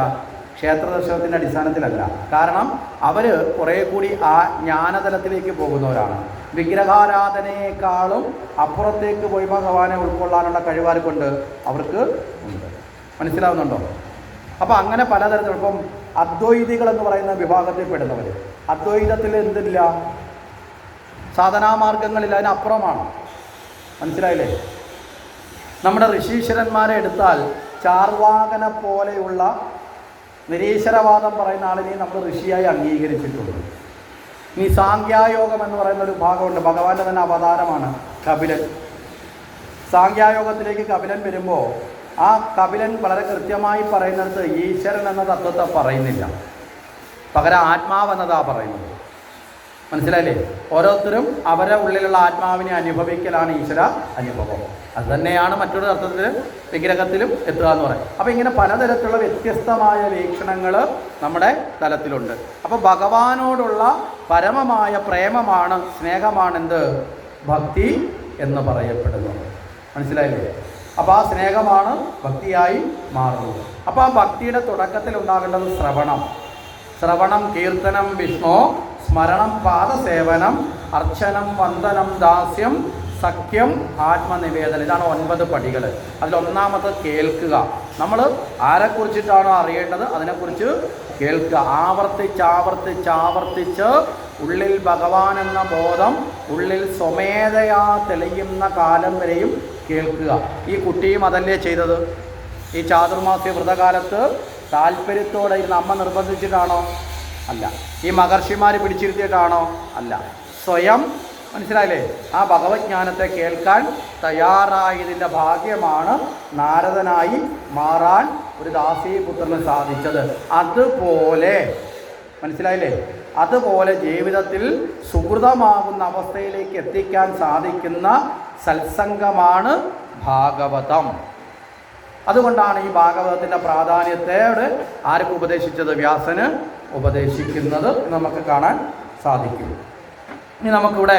ക്ഷേത്ര ദർശനത്തിൻ്റെ അടിസ്ഥാനത്തിലല്ല. കാരണം അവർ കുറേ കൂടി ആ ജ്ഞാനതലത്തിലേക്ക് പോകുന്നവരാണ്. വിഗ്രഹാരാധനയേക്കാളും അപ്പുറത്തേക്ക് പോയി ഭഗവാനെ ഉൾക്കൊള്ളാനുള്ള കഴിവാർക്കുണ്ട്, അവർക്ക് ഉണ്ട്. മനസ്സിലാവുന്നുണ്ടോ? അപ്പോൾ അങ്ങനെ പലതരത്തിലും, ഇപ്പം അദ്വൈതികൾ എന്ന് പറയുന്ന വിഭാഗത്തിൽ പെടുന്നവർ, അദ്വൈതത്തിൽ എന്തില്ല? സാധനാമാർഗങ്ങളിൽ അതിനപ്പുറമാണ്. മനസ്സിലായില്ലേ? നമ്മുടെ ഋഷീശ്വരന്മാരെ എടുത്താൽ ചാർവാകനെ പോലെയുള്ള നിരീശ്വരവാദം പറയുന്ന ആളിനെ നമ്മൾ ഋഷിയായി അംഗീകരിച്ചിട്ടുണ്ട്. ഇനി സാങ്ക്യായോഗം എന്ന് പറയുന്ന ഒരു ഭാഗമുണ്ട്, ഭഗവാന്റെ തന്നെ അവതാരമാണ് കപിലൻ. സാങ്ക്യായോഗത്തിലേക്ക് കപിലൻ വരുമ്പോൾ ആ കപിലൻ വളരെ കൃത്യമായി പറയുന്നിടത്ത് ഈശ്വരൻ എന്ന തത്വത്തെ പറയുന്നില്ല, പകരം ആത്മാവെന്നതാണ് പറയുന്നത്. മനസ്സിലായില്ലേ? ഓരോരുത്തരും അവരുടെ ഉള്ളിലുള്ള ആത്മാവിനെ അനുഭവിക്കലാണ് ഈശ്വര അനുഭവം. അത് തന്നെയാണ് മറ്റൊരു അർത്ഥത്തിൽ വിഗ്രഹത്തിലും എത്തുക എന്ന് പറയും. അപ്പോൾ ഇങ്ങനെ പലതരത്തിലുള്ള വ്യത്യസ്തമായ വീക്ഷണങ്ങൾ നമ്മുടെ തലത്തിലുണ്ട്. അപ്പോൾ ഭഗവാനോടുള്ള പരമമായ പ്രേമമാണ്, സ്നേഹമാണെന്ത്? ഭക്തി എന്ന് പറയപ്പെടുന്നത്. മനസ്സിലായില്ലേ? അപ്പോൾ ആ സ്നേഹമാണ് ഭക്തിയായി മാറുന്നത്. അപ്പോൾ ആ ഭക്തിയുടെ തുടക്കത്തിൽ ഉണ്ടാകേണ്ടത് ശ്രവണം, കീർത്തനം വിഷ്ണു, സ്മരണം പാദസേവനം, അർച്ചനം വന്ദനം ദാസ്യം, സഖ്യം, ആത്മനിവേദനം. ഇതാണ് 9 പടികൾ. അതിലൊന്നാമത് കേൾക്കുക. നമ്മൾ ആരെക്കുറിച്ചിട്ടാണോ അറിയേണ്ടത് അതിനെക്കുറിച്ച് കേൾക്കുക. ആവർത്തിച്ച് ഉള്ളിൽ ഭഗവാൻ എന്ന ബോധം ഉള്ളിൽ സ്വമേധയാ തെളിയുന്ന കാലം വരെയും കേൾക്കുക. ഈ കുട്ടിയും അതല്ലേ ചെയ്തത്? ഈ ചാതുർമാസ്യ വ്രതകാലത്ത് താല്പര്യത്തോടെ ഇരുന്ന് അമ്മ നിർബന്ധിച്ചിട്ടാണോ? അല്ല. ഈ മഹർഷിമാർ പിടിച്ചിരുത്തിയിട്ടാണോ? അല്ല. സ്വയം, മനസ്സിലായില്ലേ, ആ ഭഗവത്ജ്ഞാനത്തെ കേൾക്കാൻ തയ്യാറായതിൻ്റെ ഭാഗ്യമാണ് നാരദനായി മാറാൻ ഒരു ദാസീപുത്രന് സാധിച്ചത്. അതുപോലെ, മനസ്സിലായില്ലേ, അതുപോലെ ജീവിതത്തിൽ സുഹൃതമാകുന്ന അവസ്ഥയിലേക്ക് എത്തിക്കാൻ സാധിക്കുന്ന സത്സംഗമാണ് ഭാഗവതം. അതുകൊണ്ടാണ് ഈ ഭാഗവതത്തിൻ്റെ പ്രാധാന്യത്തോട് ആർക്ക് ഉപദേശിച്ചത്? വ്യാസന് ഉപദേശിക്കുന്നത് നമുക്ക് കാണാൻ സാധിക്കും. ഇനി നമുക്കിവിടെ